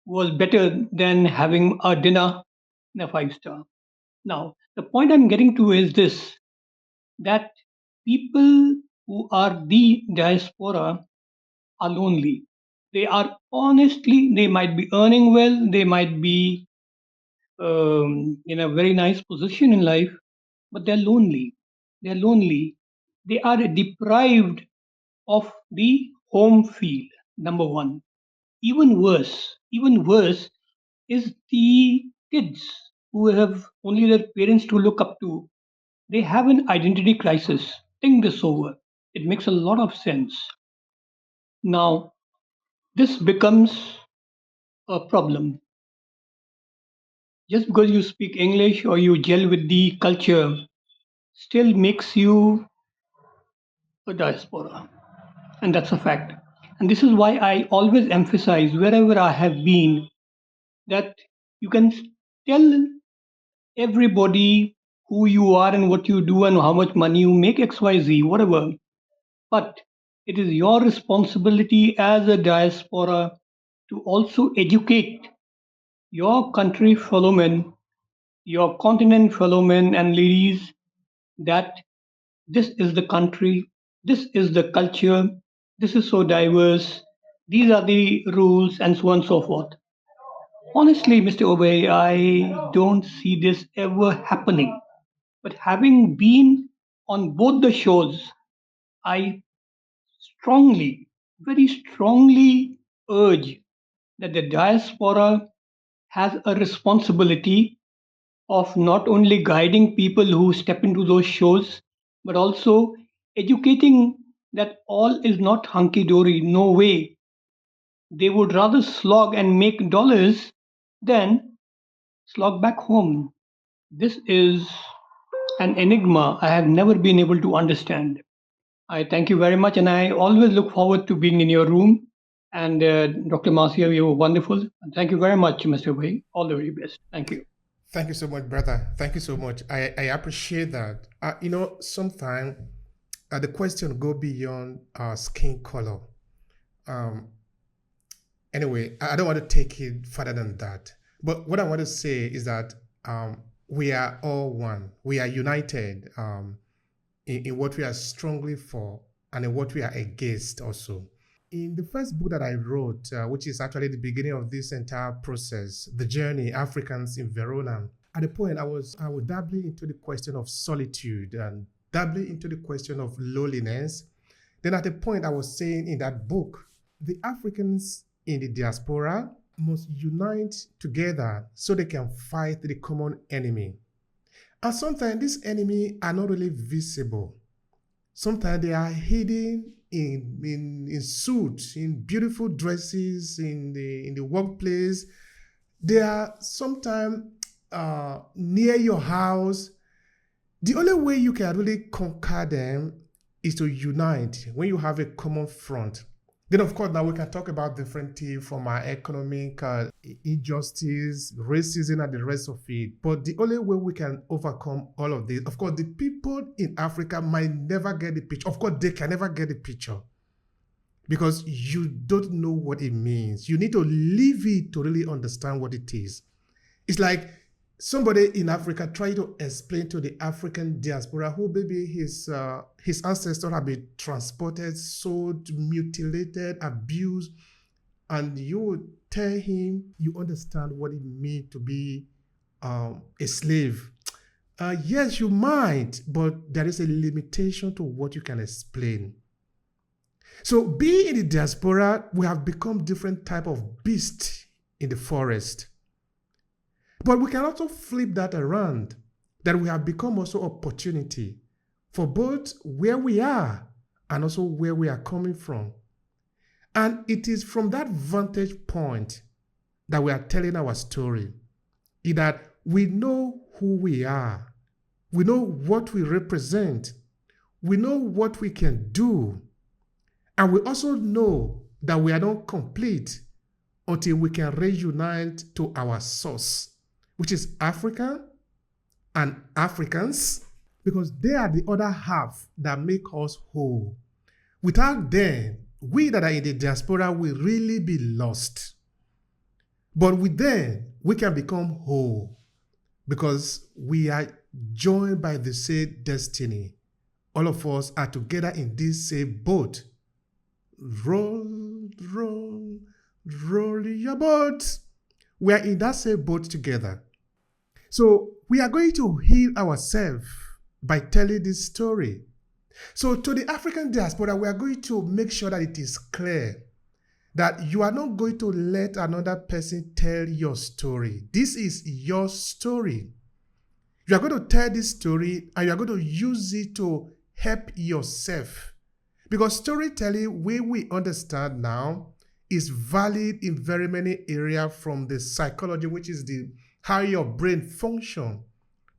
was better than having a dinner in a five-star. Now, the point I'm getting to is this, that people who are the diaspora are lonely. They are honestly, they might be earning well, they might be in a very nice position in life, but they're lonely. They're lonely. They are deprived of the home field, number one. Even worse is the kids who have only their parents to look up to. They have an identity crisis. Think this over. It makes a lot of sense. Now, this becomes a problem. Just because you speak English or you gel with the culture still makes you a diaspora. And that's a fact. And this is why I always emphasize wherever I have been that you can tell everybody who you are and what you do and how much money you make, XYZ, whatever. But it is your responsibility as a diaspora to also educate your country fellow men, your continent fellow men and ladies that this is the country, this is the culture, this is so diverse, these are the rules, and so on and so forth. Honestly, Mr. Obey, I don't see this ever happening. But having been on both the shows, I strongly, very strongly urge that the diaspora has a responsibility of not only guiding people who step into those shows, but also educating that all is not hunky dory. No way. They would rather slog and make dollars than slog back home. This is an enigma I have never been able to understand. I thank you very much, and I always look forward to being in your room. And Dr. Marcia, you were wonderful. And thank you very much, Mr. Wei. All the very best. Thank you. Thank you so much, brother. Thank you so much. I appreciate that. Sometimes the question go beyond skin color. Um, anyway, I don't want to take it further than that. But what I want to say is that we are all one. We are united in what we are strongly for and in what we are against also. In the first book that I wrote, which is actually the beginning of this entire process, The Journey, Africans in Verona, at the point I was dabbling into the question of solitude and dabbling into the question of loneliness. Then at the point I was saying in that book, the Africans in the diaspora must unite together so they can fight the common enemy. And sometimes these enemies are not really visible. Sometimes they are hidden in suits, in beautiful dresses, in the workplace. They are sometimes near your house. The only way you can really conquer them is to unite when you have a common front. Then, of course, now we can talk about different things from our economic injustice, racism, and the rest of it. But the only way we can overcome all of this, of course, the people in Africa might never get the picture. Of course, they can never get the picture because you don't know what it means. You need to live it to really understand what it is. It's like somebody in Africa trying to explain to the African diaspora who maybe his ancestors have been transported, sold, mutilated, abused, and you would tell him you understand what it means to be a slave. Yes, you might, but there is a limitation to what you can explain. So being in the diaspora, we have become different type of beasts in the forest. But we can also flip that around, that we have become also opportunity for both where we are and also where we are coming from. And it is from that vantage point that we are telling our story, is that we know who we are, we know what we represent, we know what we can do, And we also know that we are not complete until we can reunite to our source, which is Africa and Africans, because they are the other half that make us whole. Without them, we that are in the diaspora will really be lost. But with them, we can become whole because we are joined by the same destiny. All of us are together in this same boat. Roll, roll, roll your boat. We are in that same boat together. So we are going to heal ourselves by telling this story. So to the African diaspora, we are going to make sure that it is clear that you are not going to let another person tell your story. This is your story. You are going to tell this story and you are going to use it to help yourself. Because storytelling, way we understand now, is valid in very many areas, from the psychology, which is the how your brain functions,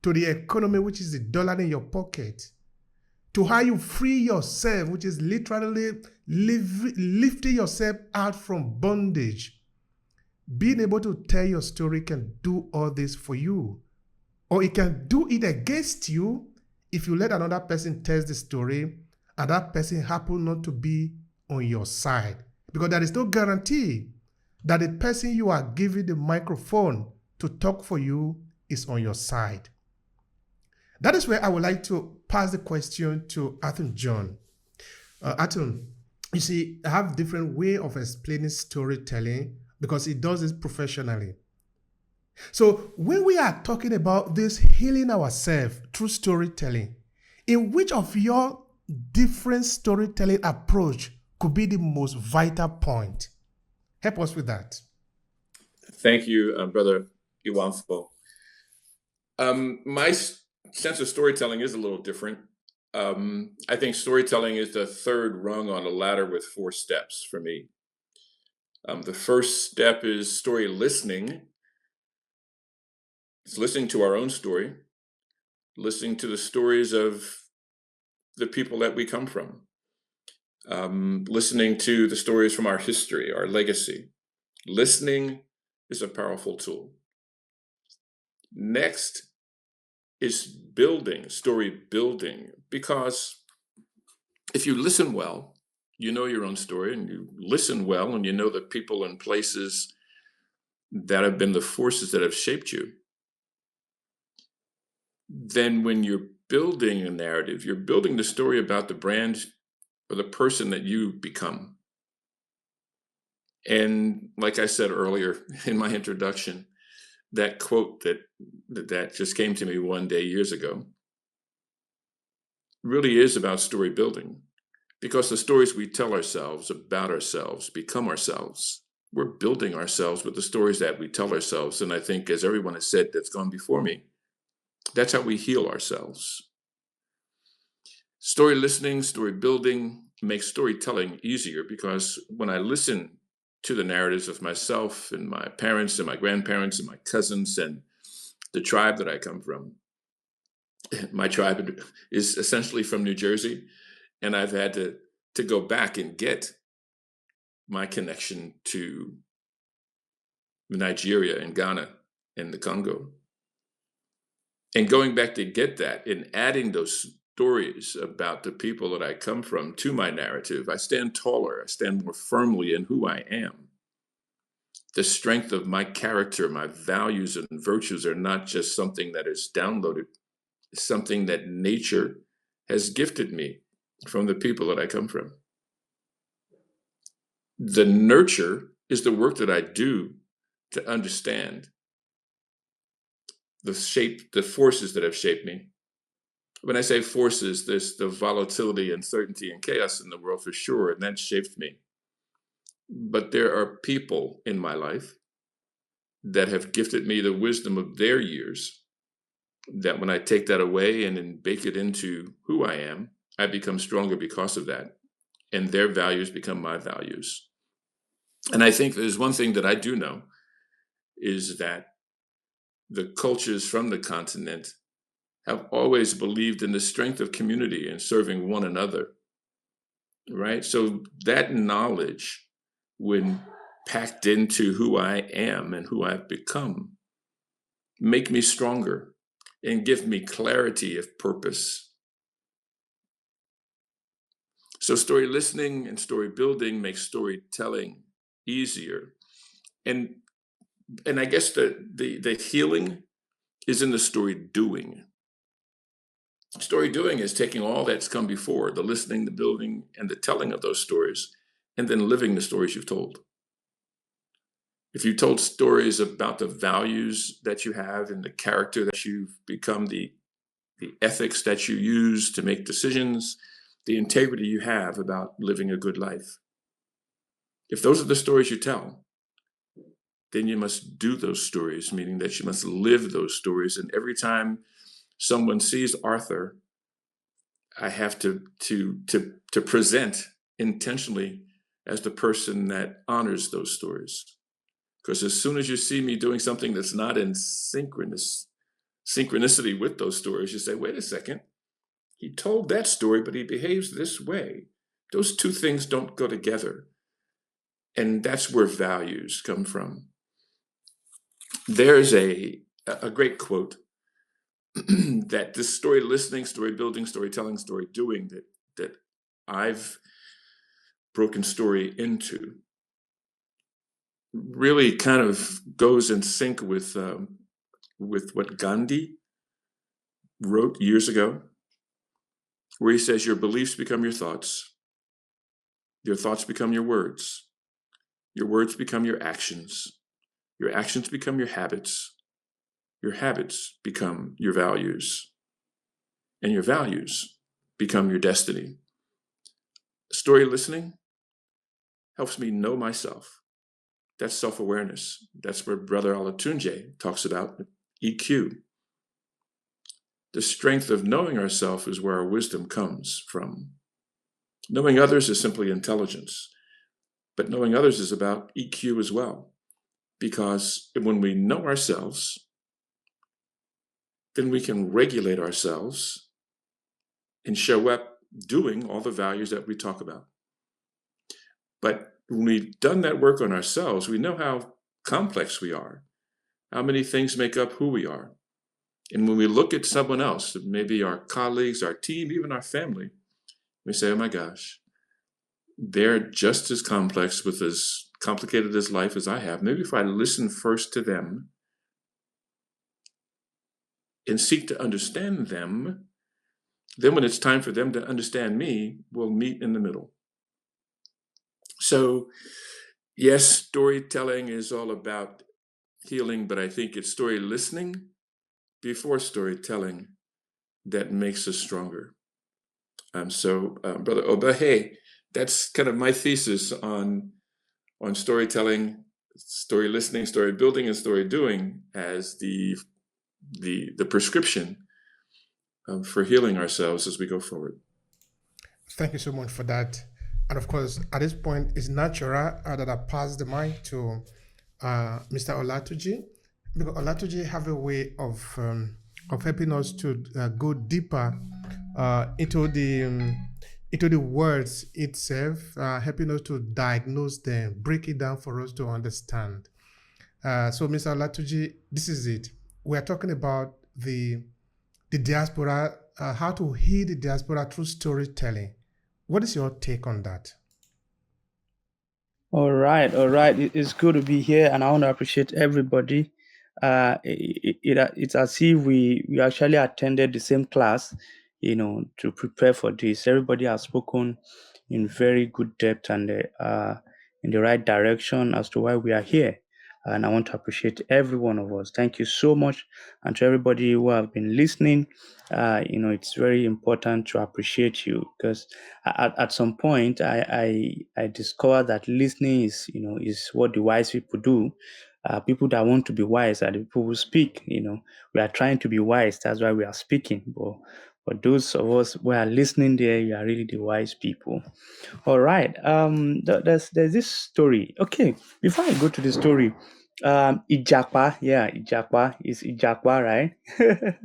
to the economy, which is the dollar in your pocket, to how you free yourself, which is literally lifting yourself out from bondage. Being able to tell your story can do all this for you. Or it can do it against you if you let another person tell the story and that person happen not to be on your side. Because there is no guarantee that the person you are giving the microphone to talk for you is on your side. That is where I would like to pass the question to Atom John. Atom, you see, I have different way of explaining storytelling because he does this professionally. So when we are talking about this healing ourselves through storytelling, in which of your different storytelling approach could be the most vital point? Help us with that. Thank you, Brother Ewanfoh. My sense of storytelling is a little different. I think storytelling is the third rung on a ladder with 4 steps for me. The first step is story listening. It's listening to our own story, listening to the stories of the people that we come from, listening to the stories from our history, our legacy. Listening is a powerful tool. Next is building, story building, because if you listen well, you know your own story, and you listen well, and you know the people and places that have been the forces that have shaped you. Then when you're building a narrative, you're building the story about the brand or the person that you become. And like I said earlier in my introduction, that quote that just came to me one day years ago really is about story building, because the stories we tell ourselves about ourselves become ourselves. We're building ourselves with the stories that we tell ourselves. And I think, as everyone has said that's gone before me, that's how we heal ourselves. Story listening, story building makes storytelling easier, because when I listen to the narratives of myself and my parents and my grandparents and my cousins and the tribe that I come from, my tribe is essentially from New Jersey, and I've had to go back and get my connection to Nigeria and Ghana and the Congo. And going back to get that and adding those stories about the people that I come from to my narrative, I stand taller, I stand more firmly in who I am. The strength of my character, my values and virtues are not just something that is downloaded, it's something that nature has gifted me from the people that I come from. The nurture is the work that I do to understand the forces that have shaped me. When I say forces, there's the volatility, uncertainty, and chaos in the world for sure, and that shaped me. But there are people in my life that have gifted me the wisdom of their years, that when I take that away and then bake it into who I am, I become stronger because of that. And their values become my values. And I think there's one thing that I do know, is that the cultures from the continent have always believed in the strength of community and serving one another. right? So that knowledge, when packed into who I am and who I've become, make me stronger and give me clarity of purpose. So story listening and story building makes storytelling easier. And I guess the healing is in the story doing. Story doing is taking all that's come before, the listening, the building, and the telling of those stories, and then living the stories you've told. If you told stories about the values that you have and the character that you've become, the ethics that you use to make decisions, the integrity you have about living a good life, if those are the stories you tell, then you must do those stories, meaning that you must live those stories. And every time someone sees Arthur, I have to present intentionally as the person that honors those stories. Because as soon as you see me doing something that's not in synchronicity with those stories, you say, wait a second, he told that story, but he behaves this way. Those two things don't go together. And that's where values come from. There's a great quote that this story listening, story building, storytelling, story doing that I've broken story into really kind of goes in sync with what Gandhi wrote years ago, where he says, your beliefs become your thoughts become your words become your actions become your habits become your values, and your values become your destiny. Story listening helps me know myself. That's self-awareness. That's where Brother Olatunji talks about EQ. The strength of knowing ourselves is where our wisdom comes from. Knowing others is simply intelligence, but knowing others is about EQ as well. Because when we know ourselves, then we can regulate ourselves and show up doing all the values that we talk about. But when we've done that work on ourselves, we know how complex we are, how many things make up who we are. And when we look at someone else, maybe our colleagues, our team, even our family, we say, oh my gosh, they're just as complex with as complicated as life as I have. Maybe if I listen first to them and seek to understand them, then when it's time for them to understand me, we'll meet in the middle. So yes, storytelling is all about healing, but I think it's story listening before storytelling that makes us stronger. Brother Obehi, that's kind of my thesis on storytelling, story listening, story building, and story doing as the prescription for healing ourselves as we go forward. Thank you so much for that. And of course, at this point, it's natural that I pass the mic to Mr. Olatunji, because Olatunji have a way of helping us to go deeper into the words itself, helping us to diagnose them, break it down for us to understand. So, Mr. Olatunji, this is it. We are talking about the diaspora, how to heal the diaspora through storytelling. What is your take on that? All right. It's good to be here, and I want to appreciate everybody. It's as if we actually attended the same class, to prepare for this. Everybody has spoken in very good depth and in the right direction as to why we are here. And I want to appreciate every one of us. Thank you so much. And to everybody who have been listening, it's very important to appreciate you, because at some point I discovered that listening is what the wise people do. People that want to be wise are the people who speak. We are trying to be wise. That's why we are speaking. But for those of us who are listening there, you are really the wise people. All right. There's this story. Okay. Before I go to the story, Ijapa. Yeah, Ijapa is Ijapa, right? The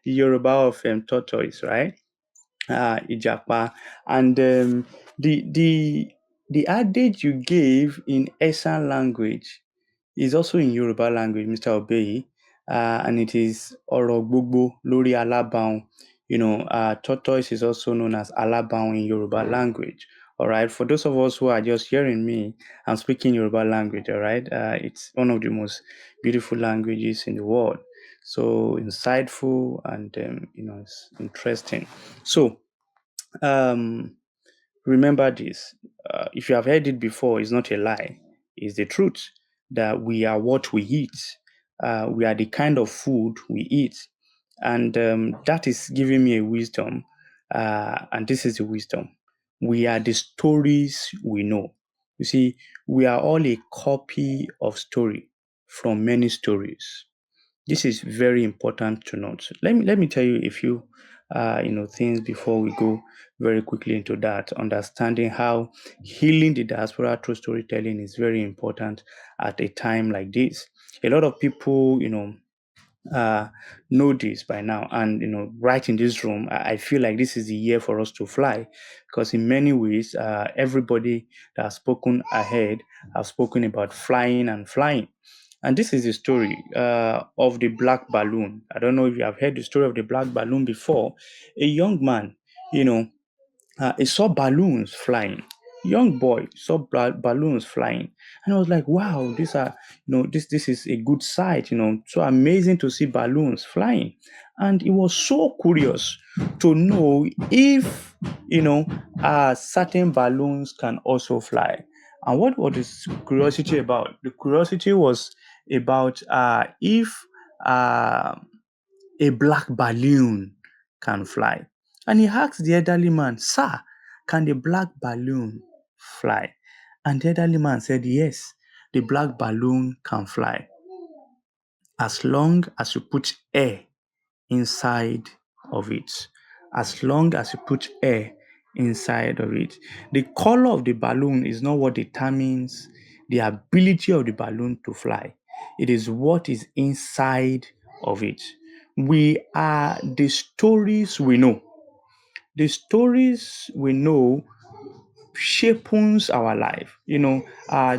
Yoruba of tortoise, right? Ijapa. And the adage you gave in Esan language is also in Yoruba language, Mr. Obeyi, and it is Ọ̀rọ̀ gbogbo lórí alábàáhùn. Tortoise is also known as alábàáhùn in Yoruba language. All right. For those of us who are just hearing me, I'm speaking Yoruba language. All right. It's one of the most beautiful languages in the world. So insightful and it's interesting. So um, remember this. If you have heard it before, it's not a lie. It's the truth that we are what we eat. We are the kind of food we eat. And that is giving me a wisdom. And this is the wisdom. We are the stories we know. You see, we are all a copy of story from many stories. This is very important to note. Let me tell you a few things before we go very quickly into that. Understanding how healing the diaspora through storytelling is very important at a time like this. A lot of people, uh, know this by now. And right in this room, I feel like this is the year for us to fly, because in many ways, everybody that has spoken ahead have spoken about flying and flying. And this is the story of the black balloon. I don't know if you have heard the story of the black balloon before. A young man, you know, he saw balloons flying. Young boy saw balloons flying, and I was like, "Wow, this is a good sight. So amazing to see balloons flying." And he was so curious to know if certain balloons can also fly. And what was this curiosity about? The curiosity was about if uh, a black balloon can fly. And he asked the elderly man, "Sir, can the black balloon fly?" And the elderly man said, "Yes, the black balloon can fly as long as you put air inside of it. As long as you put air inside of it. The color of the balloon is not what determines the ability of the balloon to fly. It is what is inside of it. We are the stories we know. The stories we know shapes our life.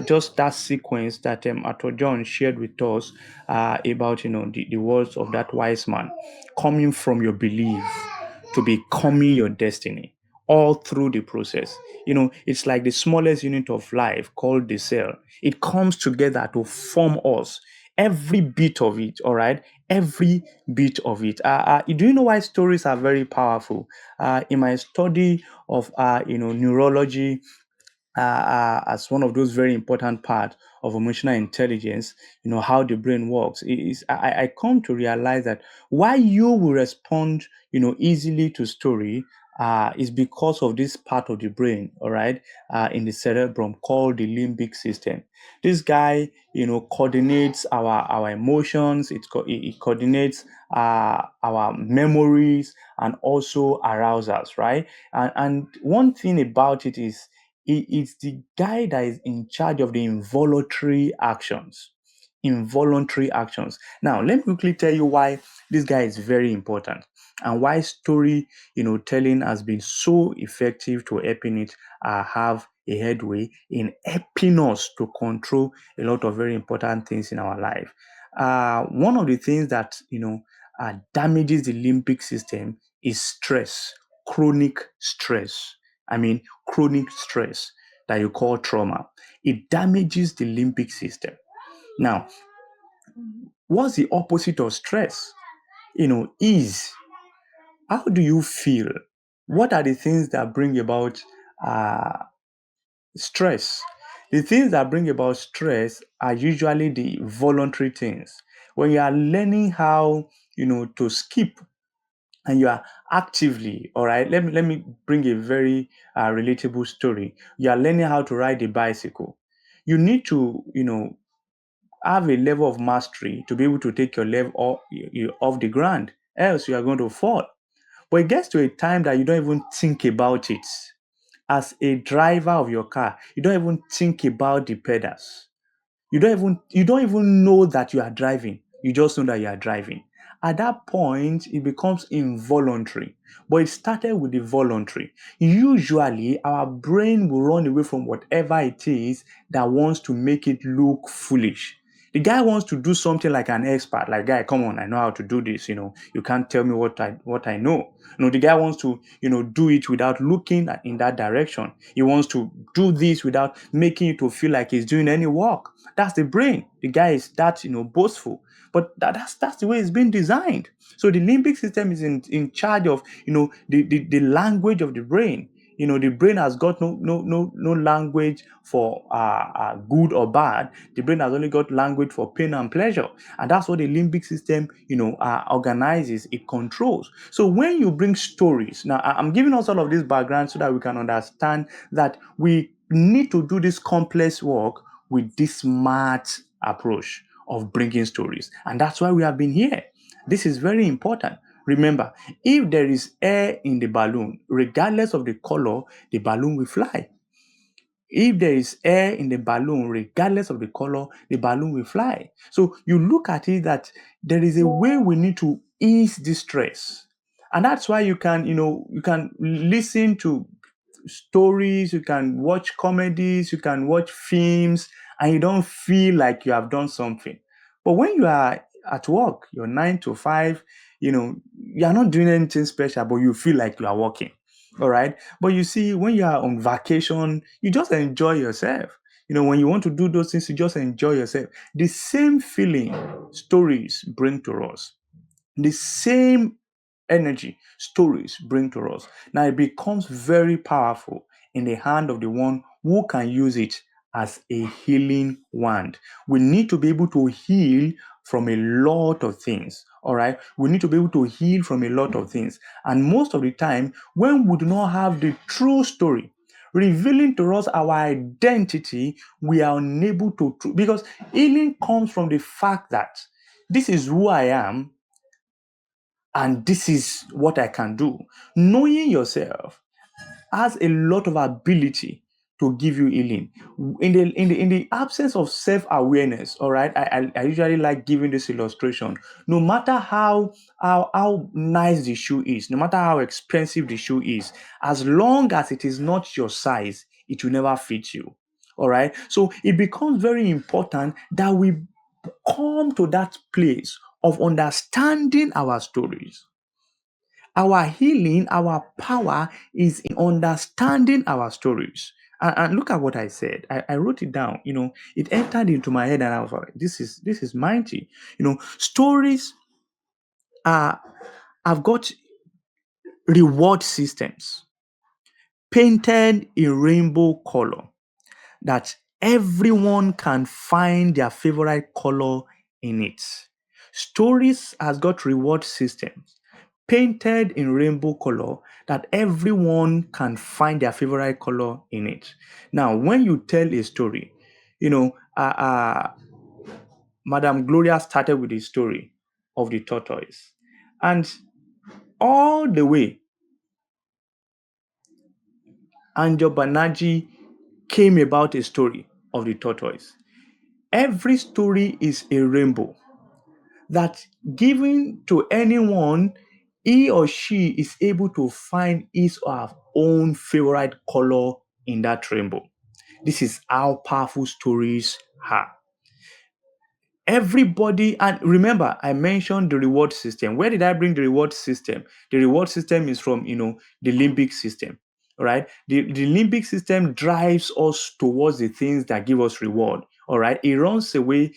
Just that sequence that Arthur John shared with us about the words of that wise man, coming from your belief to becoming your destiny, all through the process. It's like the smallest unit of life called the cell. It comes together to form us. Every bit of it, all right? Every bit of it. Do you know why stories are very powerful? In my study of neurology, as one of those very important parts of emotional intelligence, how the brain works, I come to realize that why you will respond, easily to story is because of this part of the brain, all right, in the cerebrum called the limbic system. This guy, coordinates our emotions. It coordinates our memories and also arousals, right? And one thing about it is it's the guy that is in charge of the involuntary actions. Involuntary actions. Now, let me quickly tell you why this guy is very important and why story, telling has been so effective to helping it have a headway in helping us to control a lot of very important things in our life. One of the things that damages the limbic system is stress, chronic stress. I mean, chronic stress that you call trauma. It damages the limbic system. Now, what's the opposite of stress? Ease. How do you feel? What are the things that bring about uh, stress? The things that bring about stress are usually the voluntary things. When you are learning how, to skip and you are actively, all right, let me bring a very relatable story. You are learning how to ride a bicycle. You need to, have a level of mastery to be able to take your leg off the ground, else you are going to fall. But it gets to a time that you don't even think about it. As a driver of your car, you don't even think about the pedals. You don't even know that you are driving. You just know that you are driving. at that point, it becomes involuntary. But it started with the voluntary. Usually, our brain will run away from whatever it is that wants to make it look foolish. The guy wants to do something like an expert, like, guy, come on, I know how to do this. You can't tell me what I know. The guy wants to, do it without looking in that direction. He wants to do this without making it to feel like he's doing any work. That's the brain. The guy is that, boastful. But that's the way it's been designed. So the limbic system is in charge of, the language of the brain. The brain has got no language for good or bad. The brain has only got language for pain and pleasure, and that's what the limbic system organizes. It controls. So when you bring stories, now I'm giving us all of this background so that we can understand that we need to do this complex work with this smart approach of bringing stories, and that's why we have been here. This is very important. Remember, if there is air in the balloon, regardless of the color, the balloon will fly. If there is air in the balloon, regardless of the color, the balloon will fly. So you look at it that there is a way we need to ease the stress. And that's why you can listen to stories, you can watch comedies, you can watch films, and you don't feel like you have done something. But when you are at work, you're 9 to 5, you're not doing anything special, but you feel like you are working. All right. But you see, when you are on vacation, you just enjoy yourself. When you want to do those things, you just enjoy yourself. The same feeling stories bring to us. The same energy stories bring to us. Now it becomes very powerful in the hand of the one who can use it as a healing wand. We need to be able to heal from a lot of things. All right. We need to be able to heal from a lot of things. And most of the time, when we do not have the true story revealing to us our identity, we are unable to, because healing comes from the fact that this is who I am and this is what I can do. Knowing yourself has a lot of ability to give you healing. In the absence of self-awareness, all right, I usually like giving this illustration. No matter how nice the shoe is, no matter how expensive the shoe is, as long as it is not your size, it will never fit you. All right. So it becomes very important that we come to that place of understanding our stories. Our healing, our power is in understanding our stories. And look at what I said. I wrote it down. It entered into my head, and I was like, "This is mighty." Stories are have got reward systems painted in rainbow color that everyone can find their favorite color in it. Stories has got reward systems painted in rainbow color that everyone can find their favorite color in it. Now, when you tell a story, Madam Gloria started with the story of the tortoise, and all the way, Anjo Banaji came about a story of the tortoise. Every story is a rainbow that given to anyone, he or she is able to find his or her own favorite color in that rainbow. This is how powerful stories are. Everybody, and remember, I mentioned the reward system. Where did I bring the reward system? The reward system is from, the limbic system. All right. The limbic system drives us towards the things that give us reward. All right. It runs away,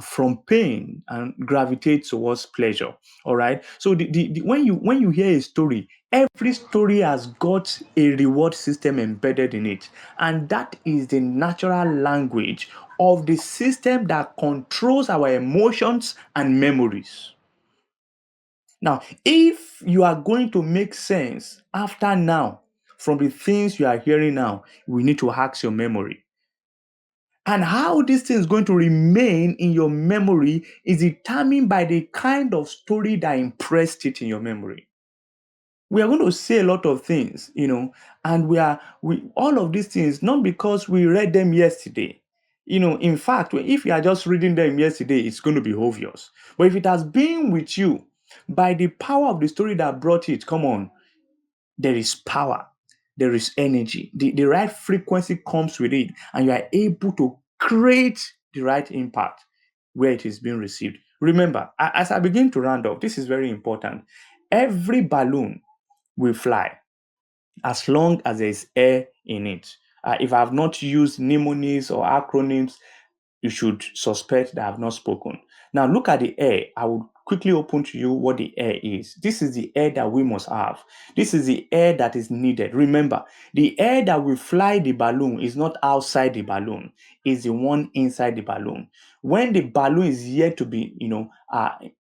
from pain and gravitates towards pleasure. All right. So when you hear a story, every story has got a reward system embedded in it. And that is the natural language of the system that controls our emotions and memories. Now, if you are going to make sense after now from the things you are hearing now, we need to ask your memory. And how this thing is going to remain in your memory is determined by the kind of story that impressed it in your memory. We are going to say a lot of things, and we all of these things, not because we read them yesterday. In fact, if you are just reading them yesterday, it's going to be obvious. But if it has been with you by the power of the story that brought it, come on, there is power, there is energy. The right frequency comes with it, and you are able to create the right impact where it is being received. Remember, as I begin to round up, this is very important. Every balloon will fly as long as there is air in it. If I have not used mnemonics or acronyms, you should suspect that I have not spoken. Now, look at the air. I will quickly open to you what the air is. This is the air that we must have. This is the air that is needed. Remember, the air that will fly the balloon is not outside the balloon, it's the one inside the balloon. When the balloon is yet to be,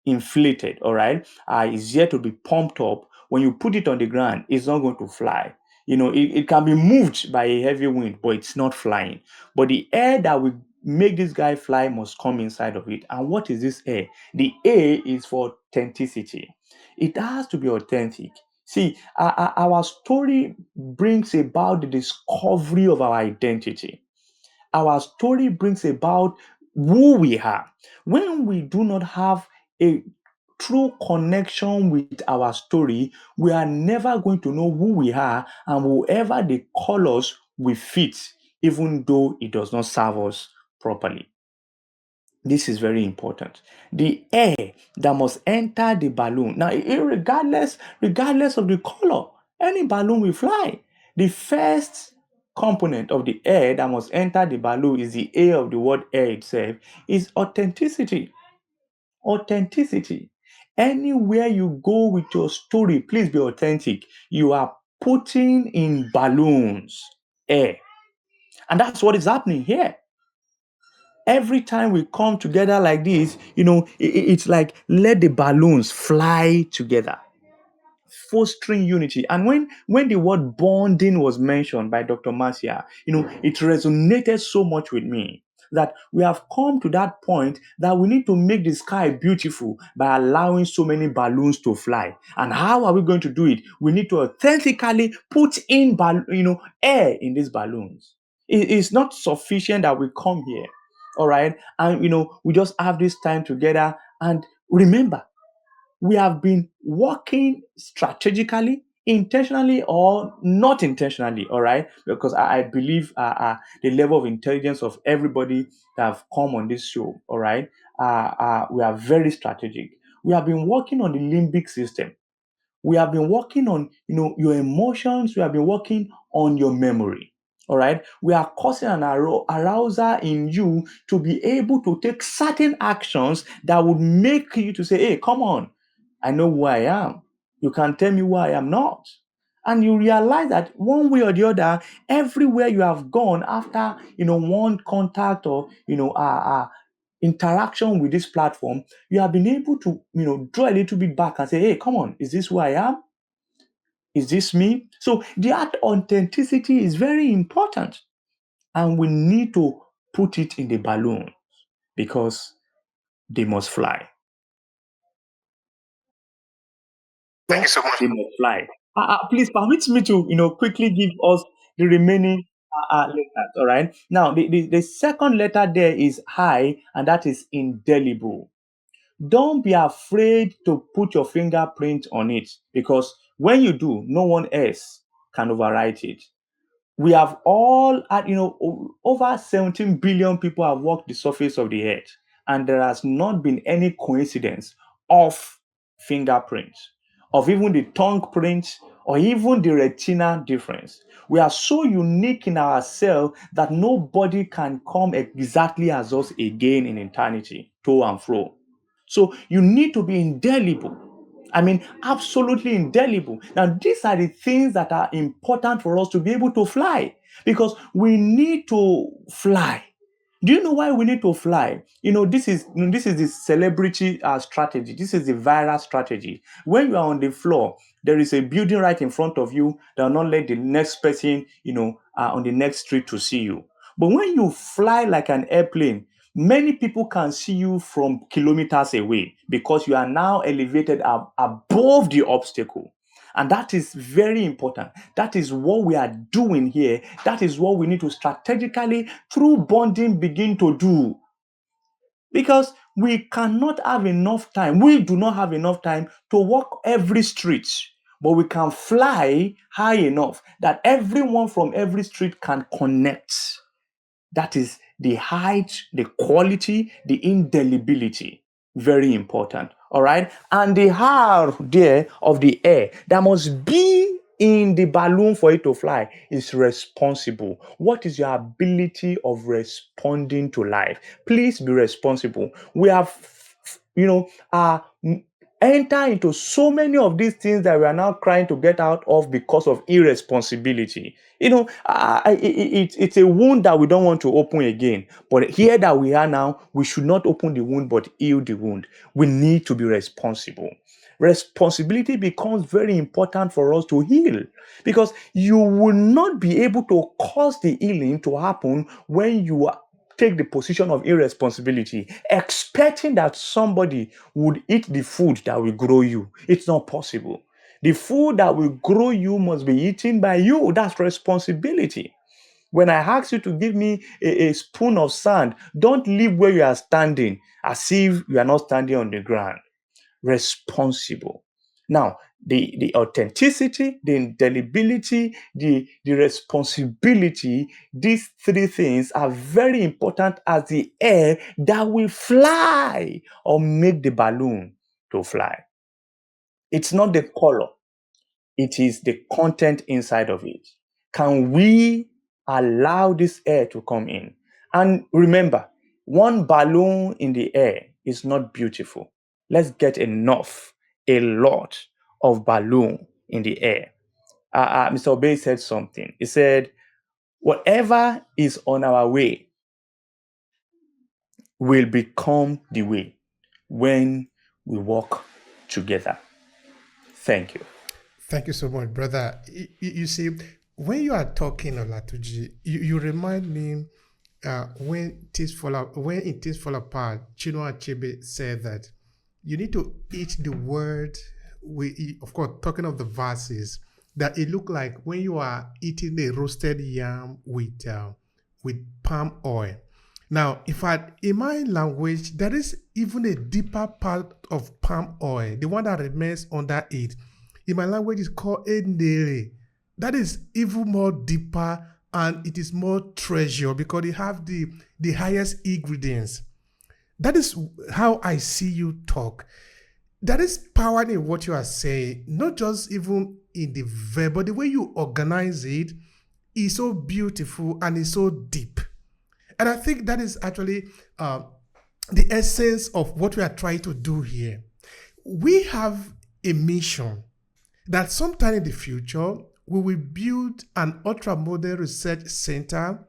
inflated, all right, is yet to be pumped up, when you put it on the ground, it's not going to fly. It can be moved by a heavy wind, but it's not flying. But the air that will make this guy fly must come inside of it. And what is this air? The air is for authenticity. It has to be authentic. See, our story brings about the discovery of our identity. Our story brings about who we are. When we do not have a true connection with our story, we are never going to know who we are, and whoever they call us, we fit, even though it does not serve us properly. This is very important. The air that must enter the balloon. Now, regardless of the color, any balloon will fly. The first component of the air that must enter the balloon is the air of the word air itself, is authenticity. Authenticity. Anywhere you go with your story, please be authentic. You are putting in balloons air. And that's what is happening here. Every time we come together like this, it's like let the balloons fly together, fostering unity. And when the word bonding was mentioned by Dr. Marcia, it resonated so much with me that we have come to that point that we need to make the sky beautiful by allowing so many balloons to fly. And how are we going to do it? We need to authentically put in air in these balloons. It's not sufficient that we come here, all right, and we just have this time together. And remember, we have been working strategically, intentionally or not intentionally, all right? Because I believe the level of intelligence of everybody that have come on this show, all right, we are very strategic. We have been working on the limbic system. We have been working on, your emotions. We have been working on your memory. All right. We are causing an arouser in you to be able to take certain actions that would make you to say, hey, come on, I know who I am. You can tell me who I am not. And you realize that one way or the other, everywhere you have gone after, one contact or, interaction with this platform, you have been able to, draw a little bit back and say, hey, come on, is this who I am? Is this me? So that authenticity is very important. And we need to put it in the balloon because they must fly. Thank you so much. They must fly. Please permit me to, quickly give us the remaining letters. All right. Now, the second letter there is I, and that is indelible. Don't be afraid to put your fingerprint on it, because when you do, no one else can overwrite it. We have all had, over 17 billion people have walked the surface of the earth, and there has not been any coincidence of fingerprints, of even the tongue print, or even the retina difference. We are so unique in ourselves that nobody can come exactly as us again in eternity, to and fro. So you need to be indelible. I mean, absolutely indelible. Now, these are the things that are important for us to be able to fly, because we need to fly. Do you know why we need to fly? This is the celebrity strategy. This is the viral strategy. When you are on the floor, there is a building right in front of you that will not let the next person, on the next street to see you. But when you fly like an airplane, many people can see you from kilometers away because you are now elevated above the obstacle. And that is very important. That is what we are doing here. That is what we need to strategically, through bonding, begin to do. Because we cannot have enough time. We do not have enough time to walk every street, but we can fly high enough that everyone from every street can connect. That is the height, the quality, the indelibility. Very important. All right. And the R there of the air that must be in the balloon for it to fly is responsible. What is your ability of responding to life? Please be responsible. We have, enter into so many of these things that we are now trying to get out of because of irresponsibility. It's a wound that we don't want to open again. But here that we are now, we should not open the wound but heal the wound. We need to be responsible. Responsibility becomes very important for us to heal, because you will not be able to cause the healing to happen when you take the position of irresponsibility, expecting that somebody would eat the food that will grow you. It's not possible. The food that will grow you must be eaten by you. That's responsibility. When I ask you to give me a spoon of sand, don't leave where you are standing as if you are not standing on the ground. Responsible. Now, the authenticity, the indelibility, the responsibility, these three things are very important as the air that will fly or make the balloon to fly. It's not the color. It is the content inside of it. Can we allow this air to come in? And remember, one balloon in the air is not beautiful. Let's get a lot of balloon in the air. Mr. Obehi said something. He said, whatever is on our way will become the way when we walk together. Thank you. Thank you so much, brother. You see, when you are talking, Olatuji, you remind me when things fall apart, Chinua Achebe said that you need to eat the word. Of course, talking of the verses, that it look like when you are eating a roasted yam with palm oil. Now, in my language, there is even a deeper part of palm oil, the one that remains under it. In my language, it's called enere. That is even more deeper, and it is more treasure because it have the highest ingredients. That is how I see you talk. There is power in what you are saying, not just even in the verb, but the way you organize it is so beautiful and is so deep. And I think that is actually the essence of what we are trying to do here. We have a mission that sometime in the future, we will build an ultra-modern research center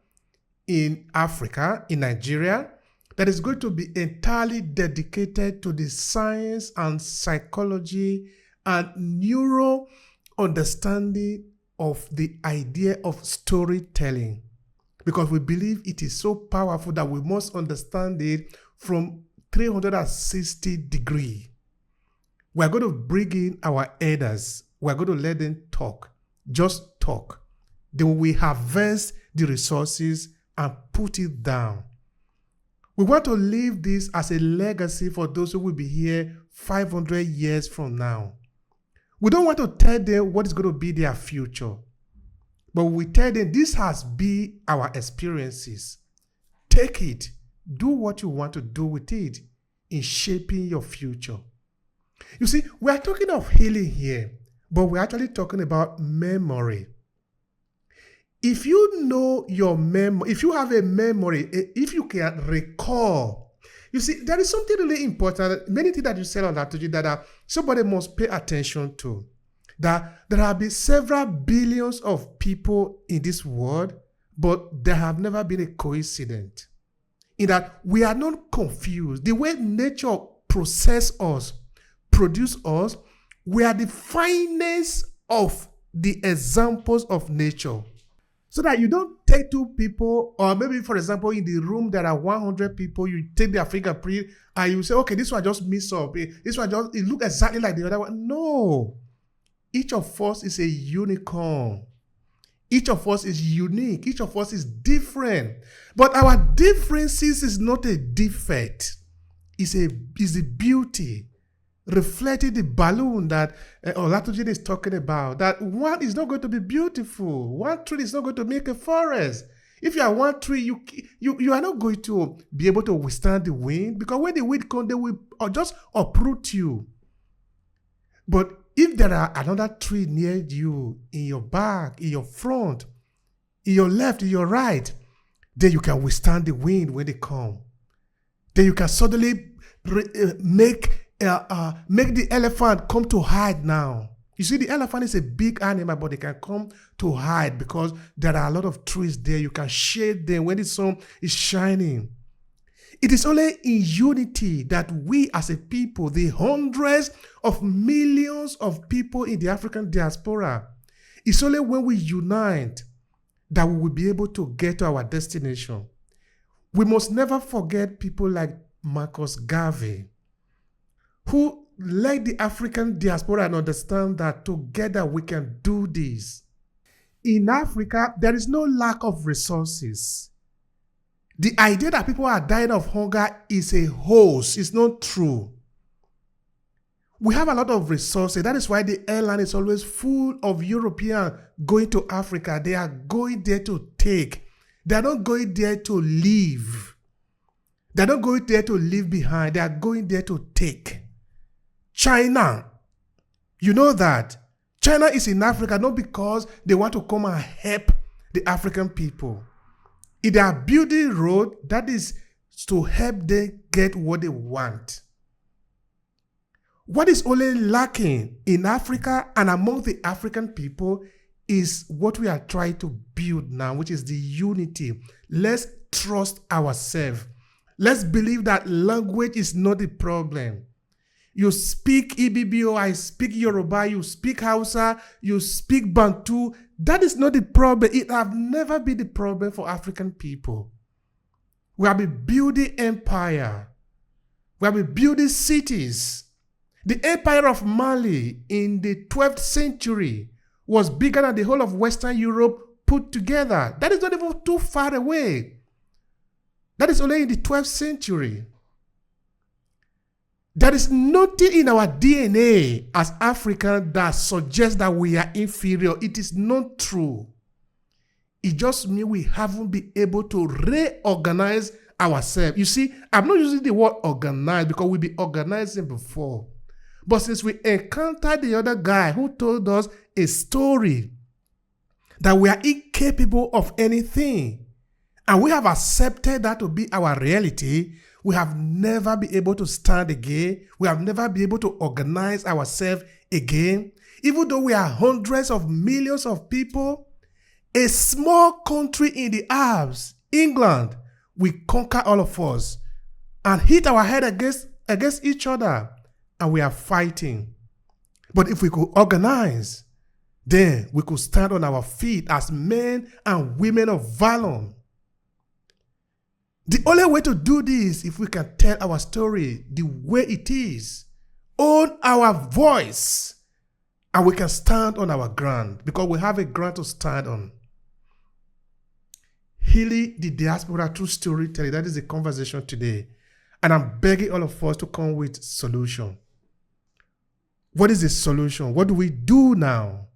in Africa, in Nigeria, that is going to be entirely dedicated to the science and psychology and neuro understanding of the idea of storytelling. Because we believe it is so powerful that we must understand it from 360 degrees. We are going to bring in our elders. We are going to let them talk. Just talk. Then we harvest the resources and put it down. We want to leave this as a legacy for those who will be here 500 years from now. We don't want to tell them what is going to be their future. But we tell them this has been our experiences. Take it. Do what you want to do with it in shaping your future. You see, we are talking of healing here, but we're actually talking about memory. If you know your memory, if you have a memory, if you can recall, you see, there is something really important. Many things that you said on that that somebody must pay attention to. That there have been several billions of people in this world, but there have never been a coincidence. In that we are not confused. The way nature processes us, produce us, we are the finest of the examples of nature. So that you don't take two people, or maybe, for example, in the room there are 100 people, you take their fingerprint and you say, okay, this one just mixed up. This one it looks exactly like the other one. No. each of us is a unicorn. Each of us is unique. Each of us is different. But our differences is not a defect. It's a beauty reflecting the balloon that Olatunji is talking about. That one is not going to be beautiful. One tree is not going to make a forest. If you are one tree, you are not going to be able to withstand the wind, because when the wind comes, they will just uproot you. But if there are another tree near you, in your back, in your front, in your left, in your right, then you can withstand the wind when they come. Then you can suddenly make the elephant come to hide now. You see, the elephant is a big animal, but they can come to hide because there are a lot of trees there. You can shade them when the sun is shining. It is only in unity that we as a people, the hundreds of millions of people in the African diaspora, it's only when we unite that we will be able to get to our destination. We must never forget people like Marcus Garvey, who led the African diaspora and understand that together we can do this. In Africa, there is no lack of resources. The idea that people are dying of hunger is a hoax. It's not true. We have a lot of resources. That is why the airline is always full of Europeans going to Africa. They are going there to take. They are not going there to live. They are not going there to leave behind. They are going there to take. China, you know that. China is in Africa not because they want to come and help the African people. If they are building road, that is to help them get what they want. What is only lacking in Africa and among the African people is what we are trying to build now, which is the unity. Let's trust ourselves. Let's believe that language is not the problem. You speak Ibibio, I speak Yoruba, you speak Hausa, you speak Bantu. That is not the problem. It has never been the problem for African people. We have been building empire. We have been building cities. The empire of Mali in the 12th century was bigger than the whole of Western Europe put together. That is not even too far away. That is only in the 12th century. There is nothing in our DNA as Africans that suggests that we are inferior. It is not true. It just means we haven't been able to reorganize ourselves. You see, I'm not using the word organize because we've been organizing before. But since we encountered the other guy who told us a story that we are incapable of anything, and we have accepted that to be our reality, we have never been able to stand again. We have never been able to organize ourselves again. Even though we are hundreds of millions of people, a small country in the Alps, England, we conquer all of us and hit our head against each other, and we are fighting. But if we could organize, then we could stand on our feet as men and women of valor. The only way to do this, if we can tell our story the way it is, own our voice, and we can stand on our ground, because we have a ground to stand on. Healing the diaspora through storytelling, that is the conversation today. And I'm begging all of us to come with solution. What is the solution? What do we do now?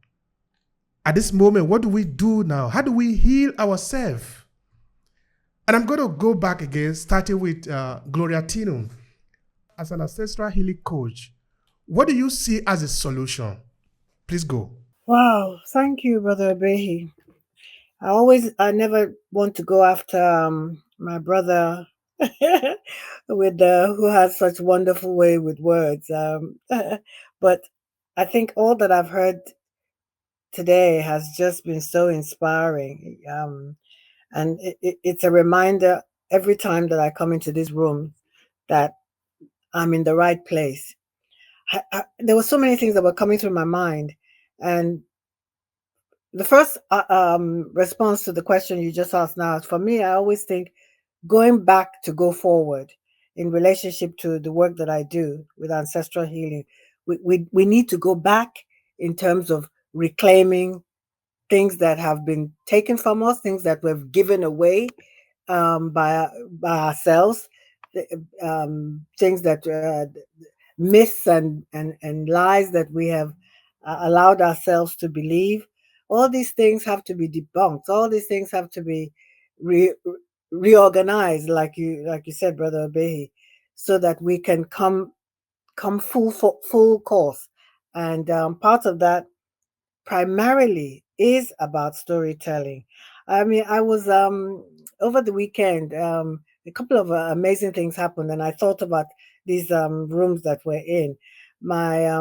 At this moment, what do we do now? How do we heal ourselves? And I'm going to go back again, starting with Gloria Tino. As an ancestral healing coach, what do you see as a solution? Please go. Wow, thank you, Brother Obehi. I never want to go after my brother with who has such wonderful way with words. But I think all that I've heard today has just been so inspiring. And it's a reminder every time that I come into this room that I'm in the right place. There were so many things that were coming through my mind. And the first response to the question you just asked now, for me, I always think going back to go forward in relationship to the work that I do with ancestral healing. We need to go back in terms of reclaiming things that have been taken from us, things that we've given away by ourselves, things that myths and lies that we have allowed ourselves to believe. All these things have to be debunked. All these things have to be re- reorganized, like you said, Brother Obehi, so that we can come full course. And part of that primarily is about storytelling. I mean, I was over the weekend. A couple of amazing things happened, and I thought about these rooms that we're in. My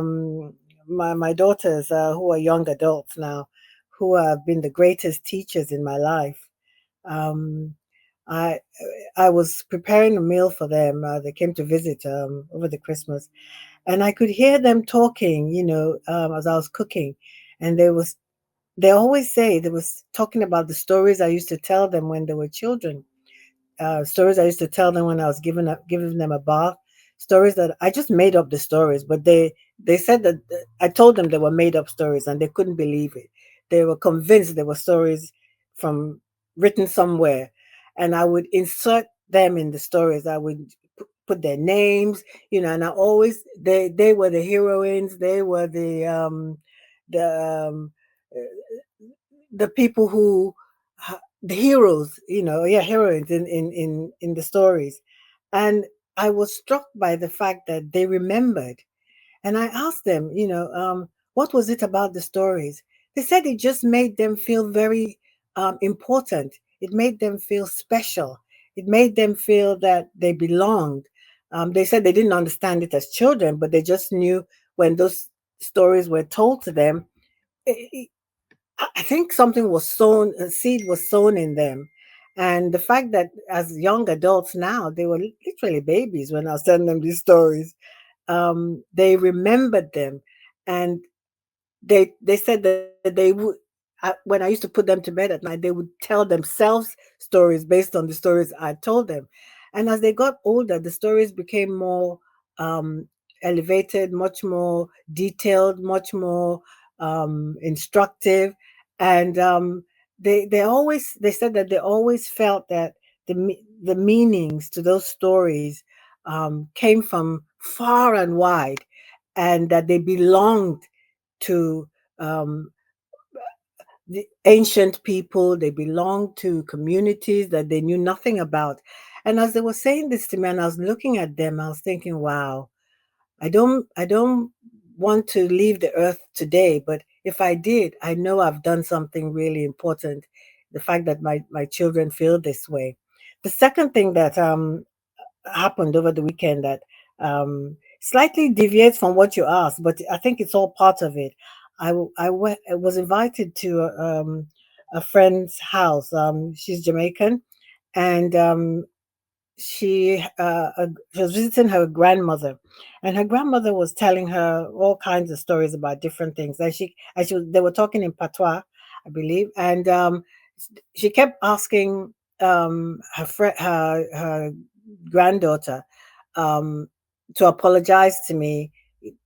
my daughters, who are young adults now, who have been the greatest teachers in my life. Um, I I was preparing a meal for them. They came to visit over the Christmas, and I could hear them talking. As I was cooking, and they always say they was talking about the stories I used to tell them when they were children, stories I used to tell them when I was giving them a bath, stories that I just made up the stories, but they said that I told them they were made up stories and they couldn't believe it. They were convinced they were stories from written somewhere, and I would insert them in the stories. I would put their names, and I always they were the heroines. They were the the people who the heroes, yeah, heroines in the stories. And I was struck by the fact that they remembered. And I asked them, what was it about the stories? They said it just made them feel very important. It made them feel special. It made them feel that they belonged. They said they didn't understand it as children, but they just knew when those stories were told to them, I think something was sown, a seed was sown in them. And the fact that as young adults now, they were literally babies when I was telling them these stories, they remembered them. And they said that they would, when I used to put them to bed at night, they would tell themselves stories based on the stories I told them. And as they got older, the stories became more um, elevated, much more detailed, much more instructive. And they said that they always felt that the meanings to those stories came from far and wide, and that they belonged to um, the ancient people. They belonged to communities that they knew nothing about. And as they were saying this to me, and I was looking at them, I was thinking, wow, I don't want to leave the earth today, but if I did, I know I've done something really important. The fact that my children feel this way. The second thing that happened over the weekend that slightly deviates from what you asked, but I think it's all part of it. I was invited to a friend's house. She's Jamaican, and she was visiting her grandmother, and her grandmother was telling her all kinds of stories about different things. They were talking in patois, I believe, and she kept asking her granddaughter um, to apologize to me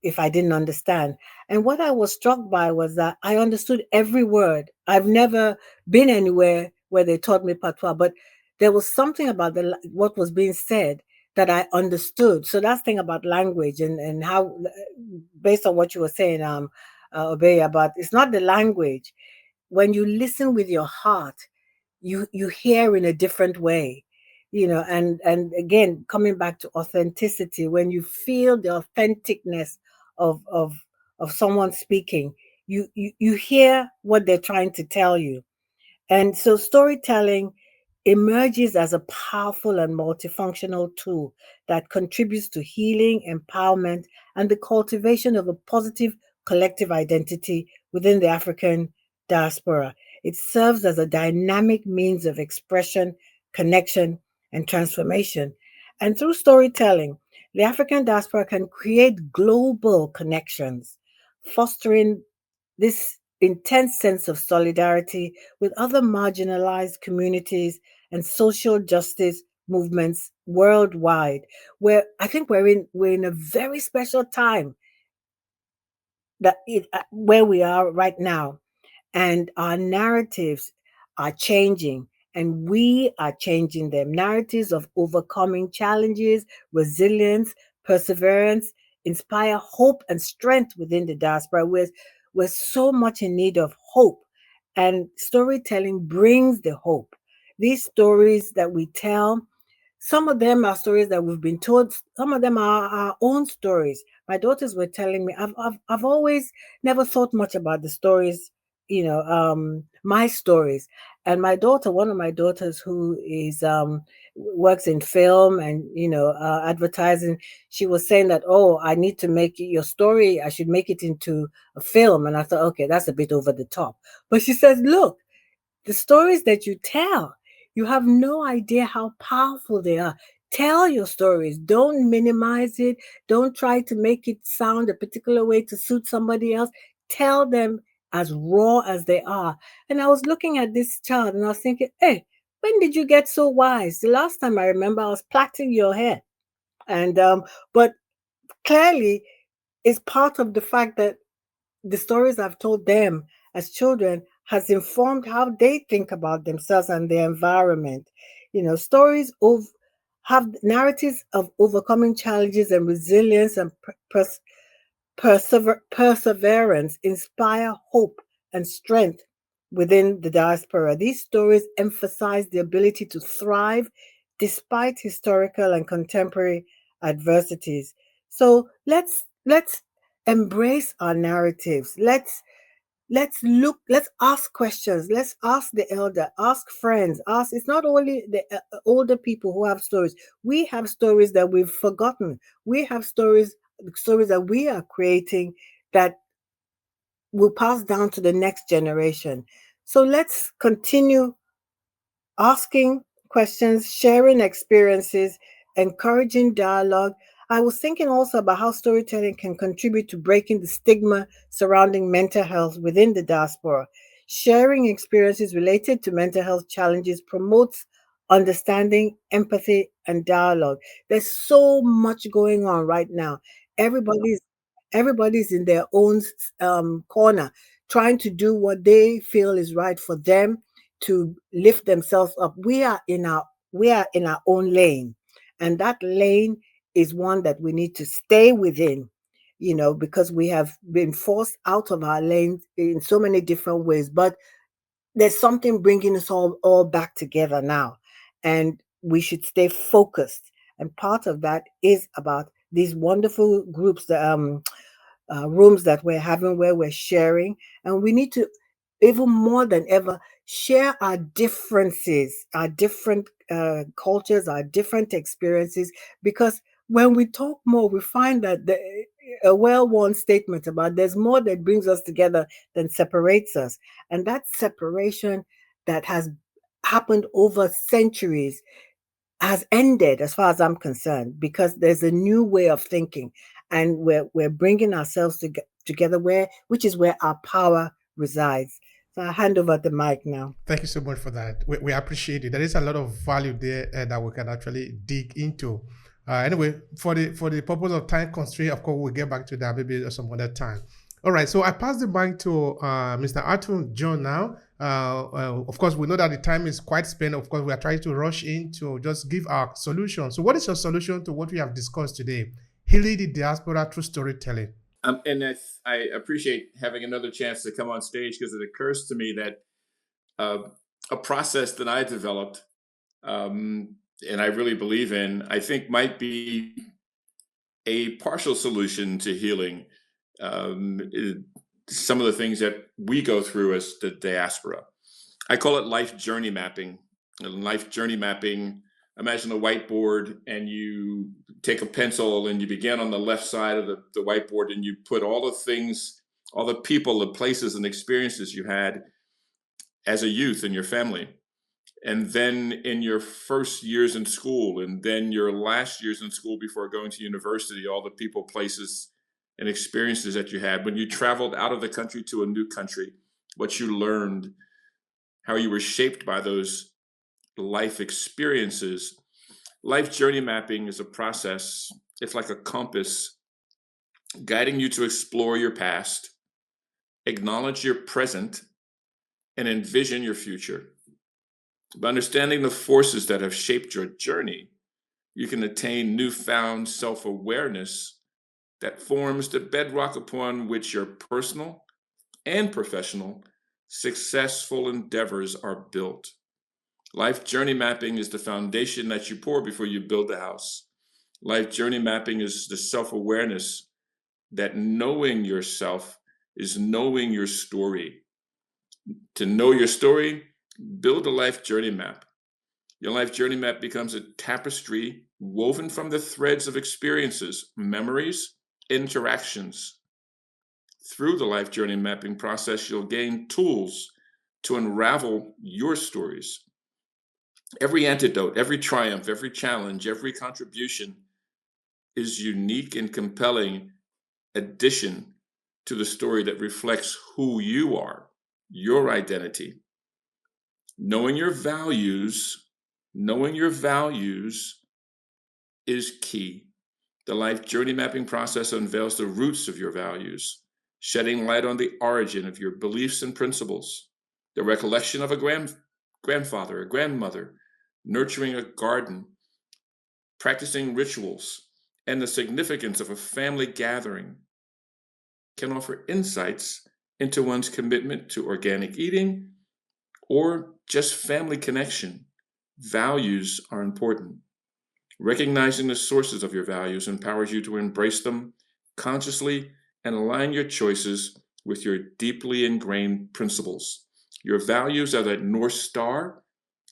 if I didn't understand. And what I was struck by was that I understood every word. I've never been anywhere where they taught me patois, but there was something about what was being said that I understood. So that's the thing about language, and how, based on what you were saying, Obey, about it's not the language. When you listen with your heart, you hear in a different way, and again, coming back to authenticity, when you feel the authenticness of someone speaking, you hear what they're trying to tell you. And so storytelling emerges as a powerful and multifunctional tool that contributes to healing, empowerment, and the cultivation of a positive collective identity within the African diaspora. It serves as a dynamic means of expression, connection, and transformation. And through storytelling, the African diaspora can create global connections, fostering this intense sense of solidarity with other marginalized communities and social justice movements worldwide, where I think we're in a very special time. where we are right now, and our narratives are changing, and we are changing them. Narratives of overcoming challenges, resilience, perseverance, inspire hope and strength within the diaspora. We're so much in need of hope, and storytelling brings the hope. These stories that we tell, some of them are stories that we've been told. Some of them are our own stories. My daughters were telling me, I've always never thought much about the stories, my stories. And my daughter, one of my daughters who is works in film and advertising, she was saying that, oh, I need to make your story. I should make it into a film. And I thought, okay, that's a bit over the top. But she says, look, the stories that you tell, you have no idea how powerful they are. Tell your stories. Don't minimize it. Don't try to make it sound a particular way to suit somebody else. Tell them as raw as they are. And I was looking at this child and I was thinking, hey, when did you get so wise? The last time I remember, I was plaiting your hair. And but clearly it's part of the fact that the stories I've told them as children has informed how they think about themselves and their environment. Stories of have narratives of overcoming challenges and resilience and perseverance inspire hope and strength within the diaspora. These stories emphasize the ability to thrive despite historical and contemporary adversities. So let's embrace our narratives. Let's ask questions. Let's ask the elder, ask friends, ask. It's not only the older people who have stories. We have stories that we've forgotten. We have stories that we are creating that will pass down to the next generation. So let's continue asking questions, sharing experiences, encouraging dialogue. I was thinking also about how storytelling can contribute to breaking the stigma surrounding mental health within the diaspora. Sharing experiences related to mental health challenges promotes understanding, empathy, and dialogue. There's so much going on right now. Everybody's everybody's in their own corner, trying to do what they feel is right for them to lift themselves up. We are in our own lane, and that lane is one that we need to stay within, because we have been forced out of our lane in so many different ways. But there's something bringing us all back together now, and we should stay focused. And part of that is about these wonderful groups that rooms that we're having where we're sharing, and we need to, even more than ever, share our differences, our different cultures, our different experiences, because when we talk more, we find that a well-worn statement about there's more that brings us together than separates us, and that separation that has happened over centuries has ended as far as I'm concerned, because there's a new way of thinking, and we're bringing ourselves together, which is where our power resides. So I hand over the mic now. Thank you so much for that. We appreciate it. There is a lot of value there that we can actually dig into. Anyway, for the purpose of time constraint, of course, we'll get back to that maybe some other time. All right, so I pass the mic to Mr. Arthur John now. Of course, we know that the time is quite spent. Of course, we are trying to rush in to just give our solution. So what is your solution to what we have discussed today? Healing the diaspora through storytelling. And I appreciate having another chance to come on stage, because it occurs to me that a process that I developed and I really believe in, I think might be a partial solution to healing some of the things that we go through as the diaspora. I call it life journey mapping. Life journey mapping, imagine a whiteboard, and you take a pencil and you begin on the left side of the whiteboard, and you put all the things, all the people, the places and experiences you had as a youth in your family. And then in your first years in school, and then your last years in school before going to university, all the people, places, and experiences that you had when you traveled out of the country to a new country, what you learned, how you were shaped by those life experiences. Life journey mapping is a process. It's like a compass guiding you to explore your past, acknowledge your present, and envision your future. By understanding the forces that have shaped your journey, you can attain newfound self-awareness that forms the bedrock upon which your personal and professional successful endeavors are built. Life journey mapping is the foundation that you pour before you build the house. Life journey mapping is the self-awareness that knowing yourself is knowing your story. To know your story, build a life journey map. Your life journey map becomes a tapestry woven from the threads of experiences, memories, interactions. Through the life journey mapping process, you'll gain tools to unravel your stories. Every antidote, every triumph, every challenge, every contribution is unique and compelling addition to the story that reflects who you are, your identity. Knowing your values is key. The life journey mapping process unveils the roots of your values, shedding light on the origin of your beliefs and principles, the recollection of a grandfather, a grandmother, nurturing a garden, practicing rituals, and the significance of a family gathering can offer insights into one's commitment to organic eating or just family connection. Values are important. Recognizing the sources of your values empowers you to embrace them consciously and align your choices with your deeply ingrained principles. Your values are that North Star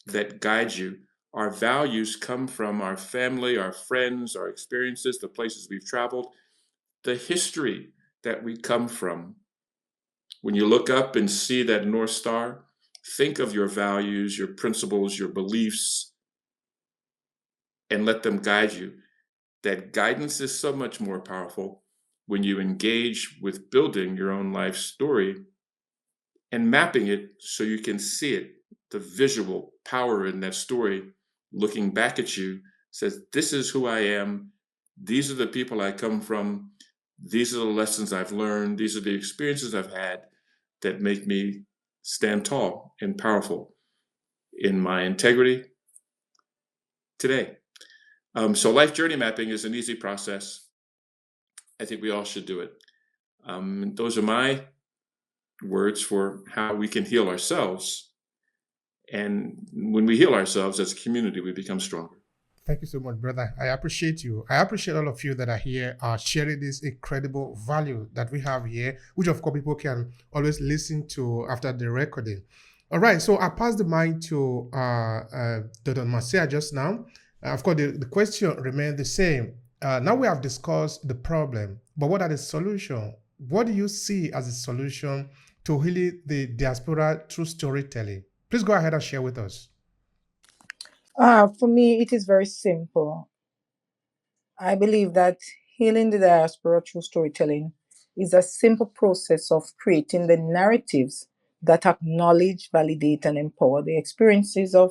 that guides you. Our values come from our family, our friends, our experiences, the places we've traveled, the history that we come from. When you look up and see that North Star, think of your values, your principles, your beliefs, and let them guide you. That guidance is so much more powerful when you engage with building your own life story and mapping it so you can see it. The visual power in that story, looking back at you, says, this is who I am. These are the people I come from. These are the lessons I've learned. These are the experiences I've had that make me stand tall and powerful in my integrity today. So life journey mapping is an easy process. I think we all should do it. Those are my words for how we can heal ourselves. And when we heal ourselves as a community, we become stronger. Thank you so much, brother. I appreciate you. I appreciate all of you that are here sharing this incredible value that we have here, which of course people can always listen to after the recording. All right, so I pass the mic to Dr. Marcia just now. Of course, the question remains the same. Now we have discussed the problem, but what are the solutions? What do you see as a solution to healing the diaspora through storytelling? Please go ahead and share with us. For me, it is very simple. I believe that healing the diaspora through storytelling is a simple process of creating the narratives that acknowledge, validate, and empower the experiences of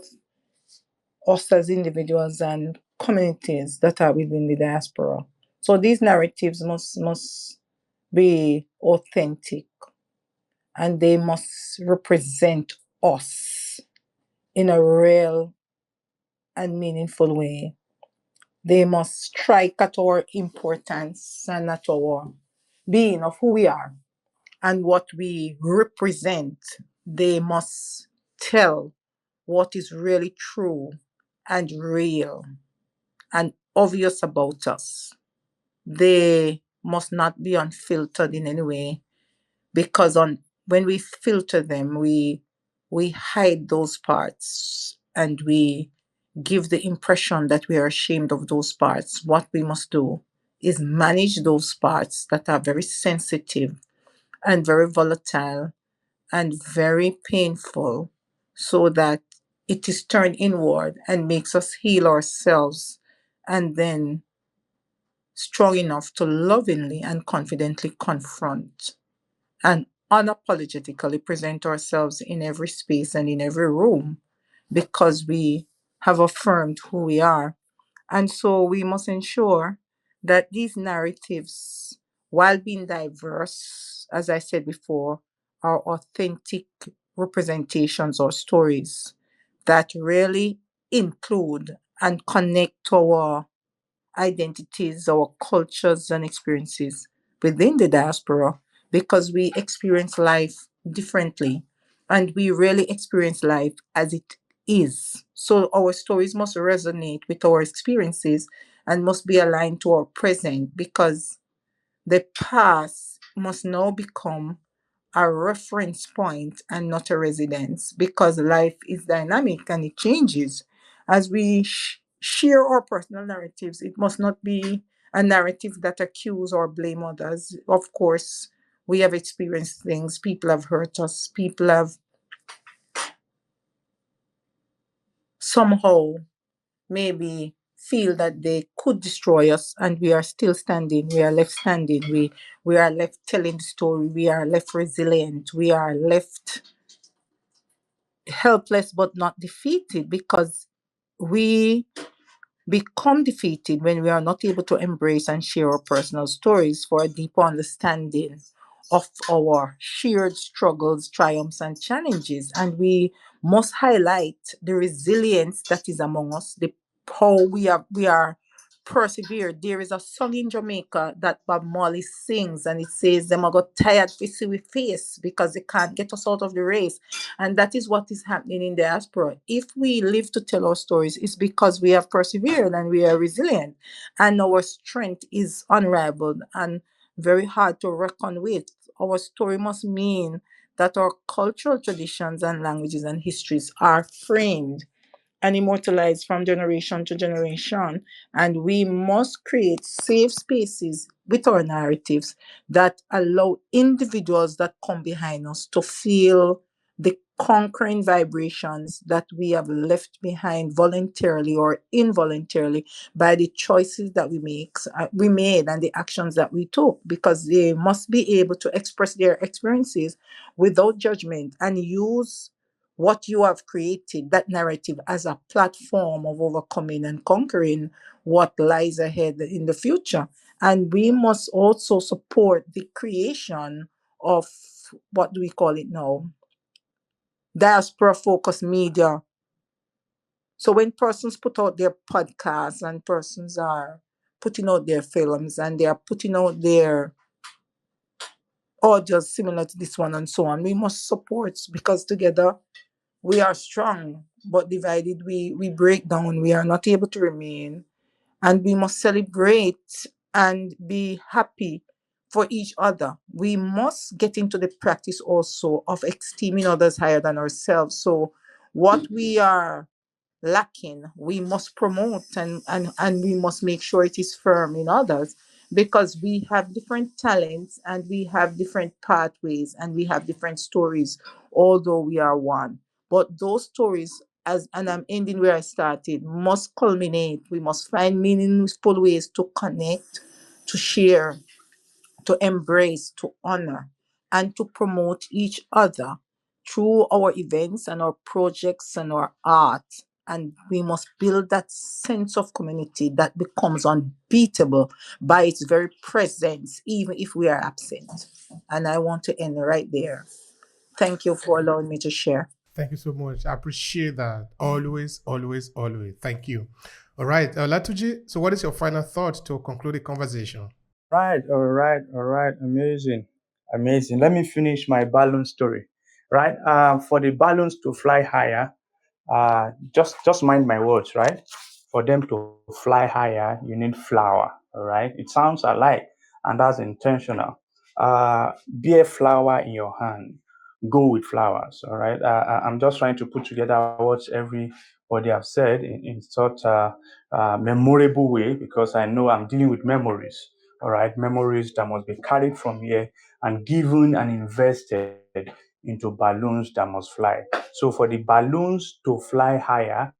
us as individuals and communities that are within the diaspora. So these narratives must be authentic and they must represent us in a real and meaningful way. They must strike at our importance and at our being of who we are and what we represent. They must tell what is really true and real and obvious about us. They must not be unfiltered in any way because when we filter them, we hide those parts and we give the impression that we are ashamed of those parts. What we must do is manage those parts that are very sensitive and very volatile and very painful so that it is turned inward and makes us heal ourselves and then strong enough to lovingly and confidently confront and unapologetically present ourselves in every space and in every room because we have affirmed who we are. And so we must ensure that these narratives, while being diverse, as I said before, are authentic representations or stories that really include and connect to our identities, our cultures, and experiences within the diaspora, because we experience life differently and we really experience life as it is. So our stories must resonate with our experiences and must be aligned to our present, because the past must now become a reference point and not a residence, because life is dynamic and it changes. As we share our personal narratives, it must not be a narrative that accuse or blame others. Of course, we have experienced things, people have hurt us, people have somehow maybe feel that they could destroy us, and we are still standing, we are left standing, we are left telling the story, we are left resilient, we are left helpless but not defeated, because we become defeated when we are not able to embrace and share our personal stories for a deeper understanding of our shared struggles, triumphs, and challenges. And we must highlight the resilience that is among us, the how we are persevered. There is a song in Jamaica that Bob Marley sings, and it says, "Them I got tired to see we face because they can't get us out of the race." And that is what is happening in diaspora. If we live to tell our stories, it's because we have persevered and we are resilient, and our strength is unrivaled and very hard to reckon with. Our story must mean that our cultural traditions and languages and histories are framed and immortalized from generation to generation. And we must create safe spaces with our narratives that allow individuals that come behind us to feel the conquering vibrations that we have left behind voluntarily or involuntarily by the choices that we made and the actions that we took, because they must be able to express their experiences without judgment and use what you have created, that narrative, as a platform of overcoming and conquering what lies ahead in the future. And we must also support the creation of, what do we call it now? Diaspora focused media. So when persons put out their podcasts and persons are putting out their films and they are putting out their audios similar to this one and so on, we must support, because together we are strong, but divided we break down. We are not able to remain. And we must celebrate and be happy for each other. We must get into the practice also of esteeming others higher than ourselves. So what we are lacking, we must promote, and we must make sure it is firm in others, because we have different talents and we have different pathways and we have different stories, although we are one. But those stories, as and I'm ending where I started, must culminate. We must find meaningful ways to connect, to share, to embrace, to honor, and to promote each other through our events and our projects and our art. And we must build that sense of community that becomes unbeatable by its very presence, even if we are absent. And I want to end right there. Thank you for allowing me to share. Thank you so much. I appreciate that. Always, always, always. Thank you. All right, Latuji, so what is your final thought to conclude the conversation? Right, all right, amazing, amazing. Let me finish my balloon story. Right, for the balloons to fly higher, just mind my words, right? For them to fly higher, you need flower, all right? It sounds alike, and that's intentional. Be a flower in your hand. Go with flowers, all right? I'm just trying to put together what everybody have said in such a memorable way, because I know I'm dealing with memories, all right? Memories that must be carried from here and given and invested into balloons that must fly. So for the balloons to fly higher,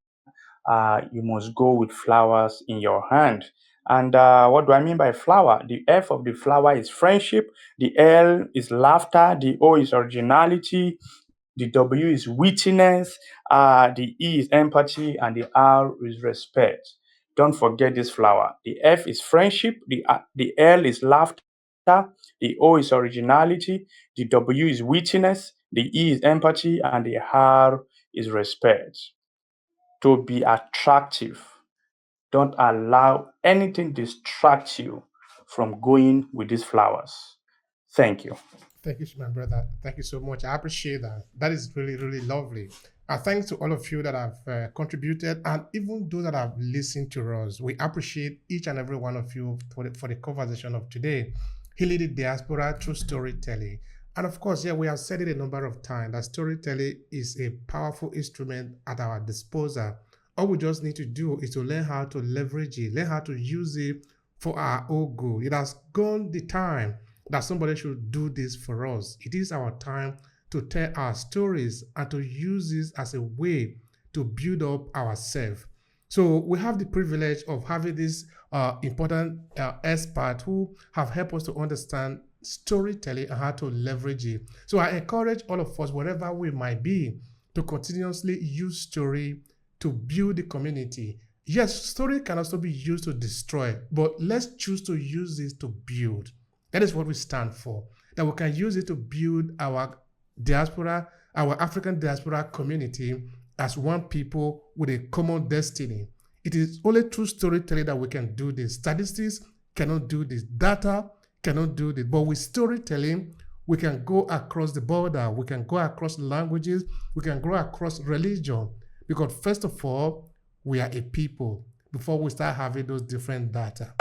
you must go with flowers in your hand. And what do I mean by flower? The F of the flower is friendship, the L is laughter, the O is originality, the W is wittiness, the E is empathy, and the R is respect. Don't forget this flower. The F is friendship, the L is laughter, character, the O is originality, the W is wittiness, the E is empathy, and the R is respect. To be attractive, don't allow anything distract you from going with these flowers. Thank you. Thank you, my brother. Thank you so much. I appreciate that. That is really, really lovely. And thanks to all of you that have contributed, and even those that have listened to us. We appreciate each and every one of you for the conversation of today. Healing the diaspora through storytelling. And of course, yeah, we have said it a number of times that storytelling is a powerful instrument at our disposal. All we just need to do is to learn how to leverage it, learn how to use it for our own good. It has gone the time that somebody should do this for us. It is our time to tell our stories and to use this as a way to build up ourselves. So we have the privilege of having this important expert who have helped us to understand storytelling and how to leverage it. So I encourage all of us, wherever we might be, to continuously use story to build the community. Yes, story can also be used to destroy, but let's choose to use this to build. That is what we stand for. That we can use it to build our diaspora, our African diaspora community as one people with a common destiny. It is only through storytelling that we can do this. Statistics cannot do this. Data cannot do this. But with storytelling, we can go across the border. We can go across languages. We can go across religion. Because first of all, we are a people before we start having those different data.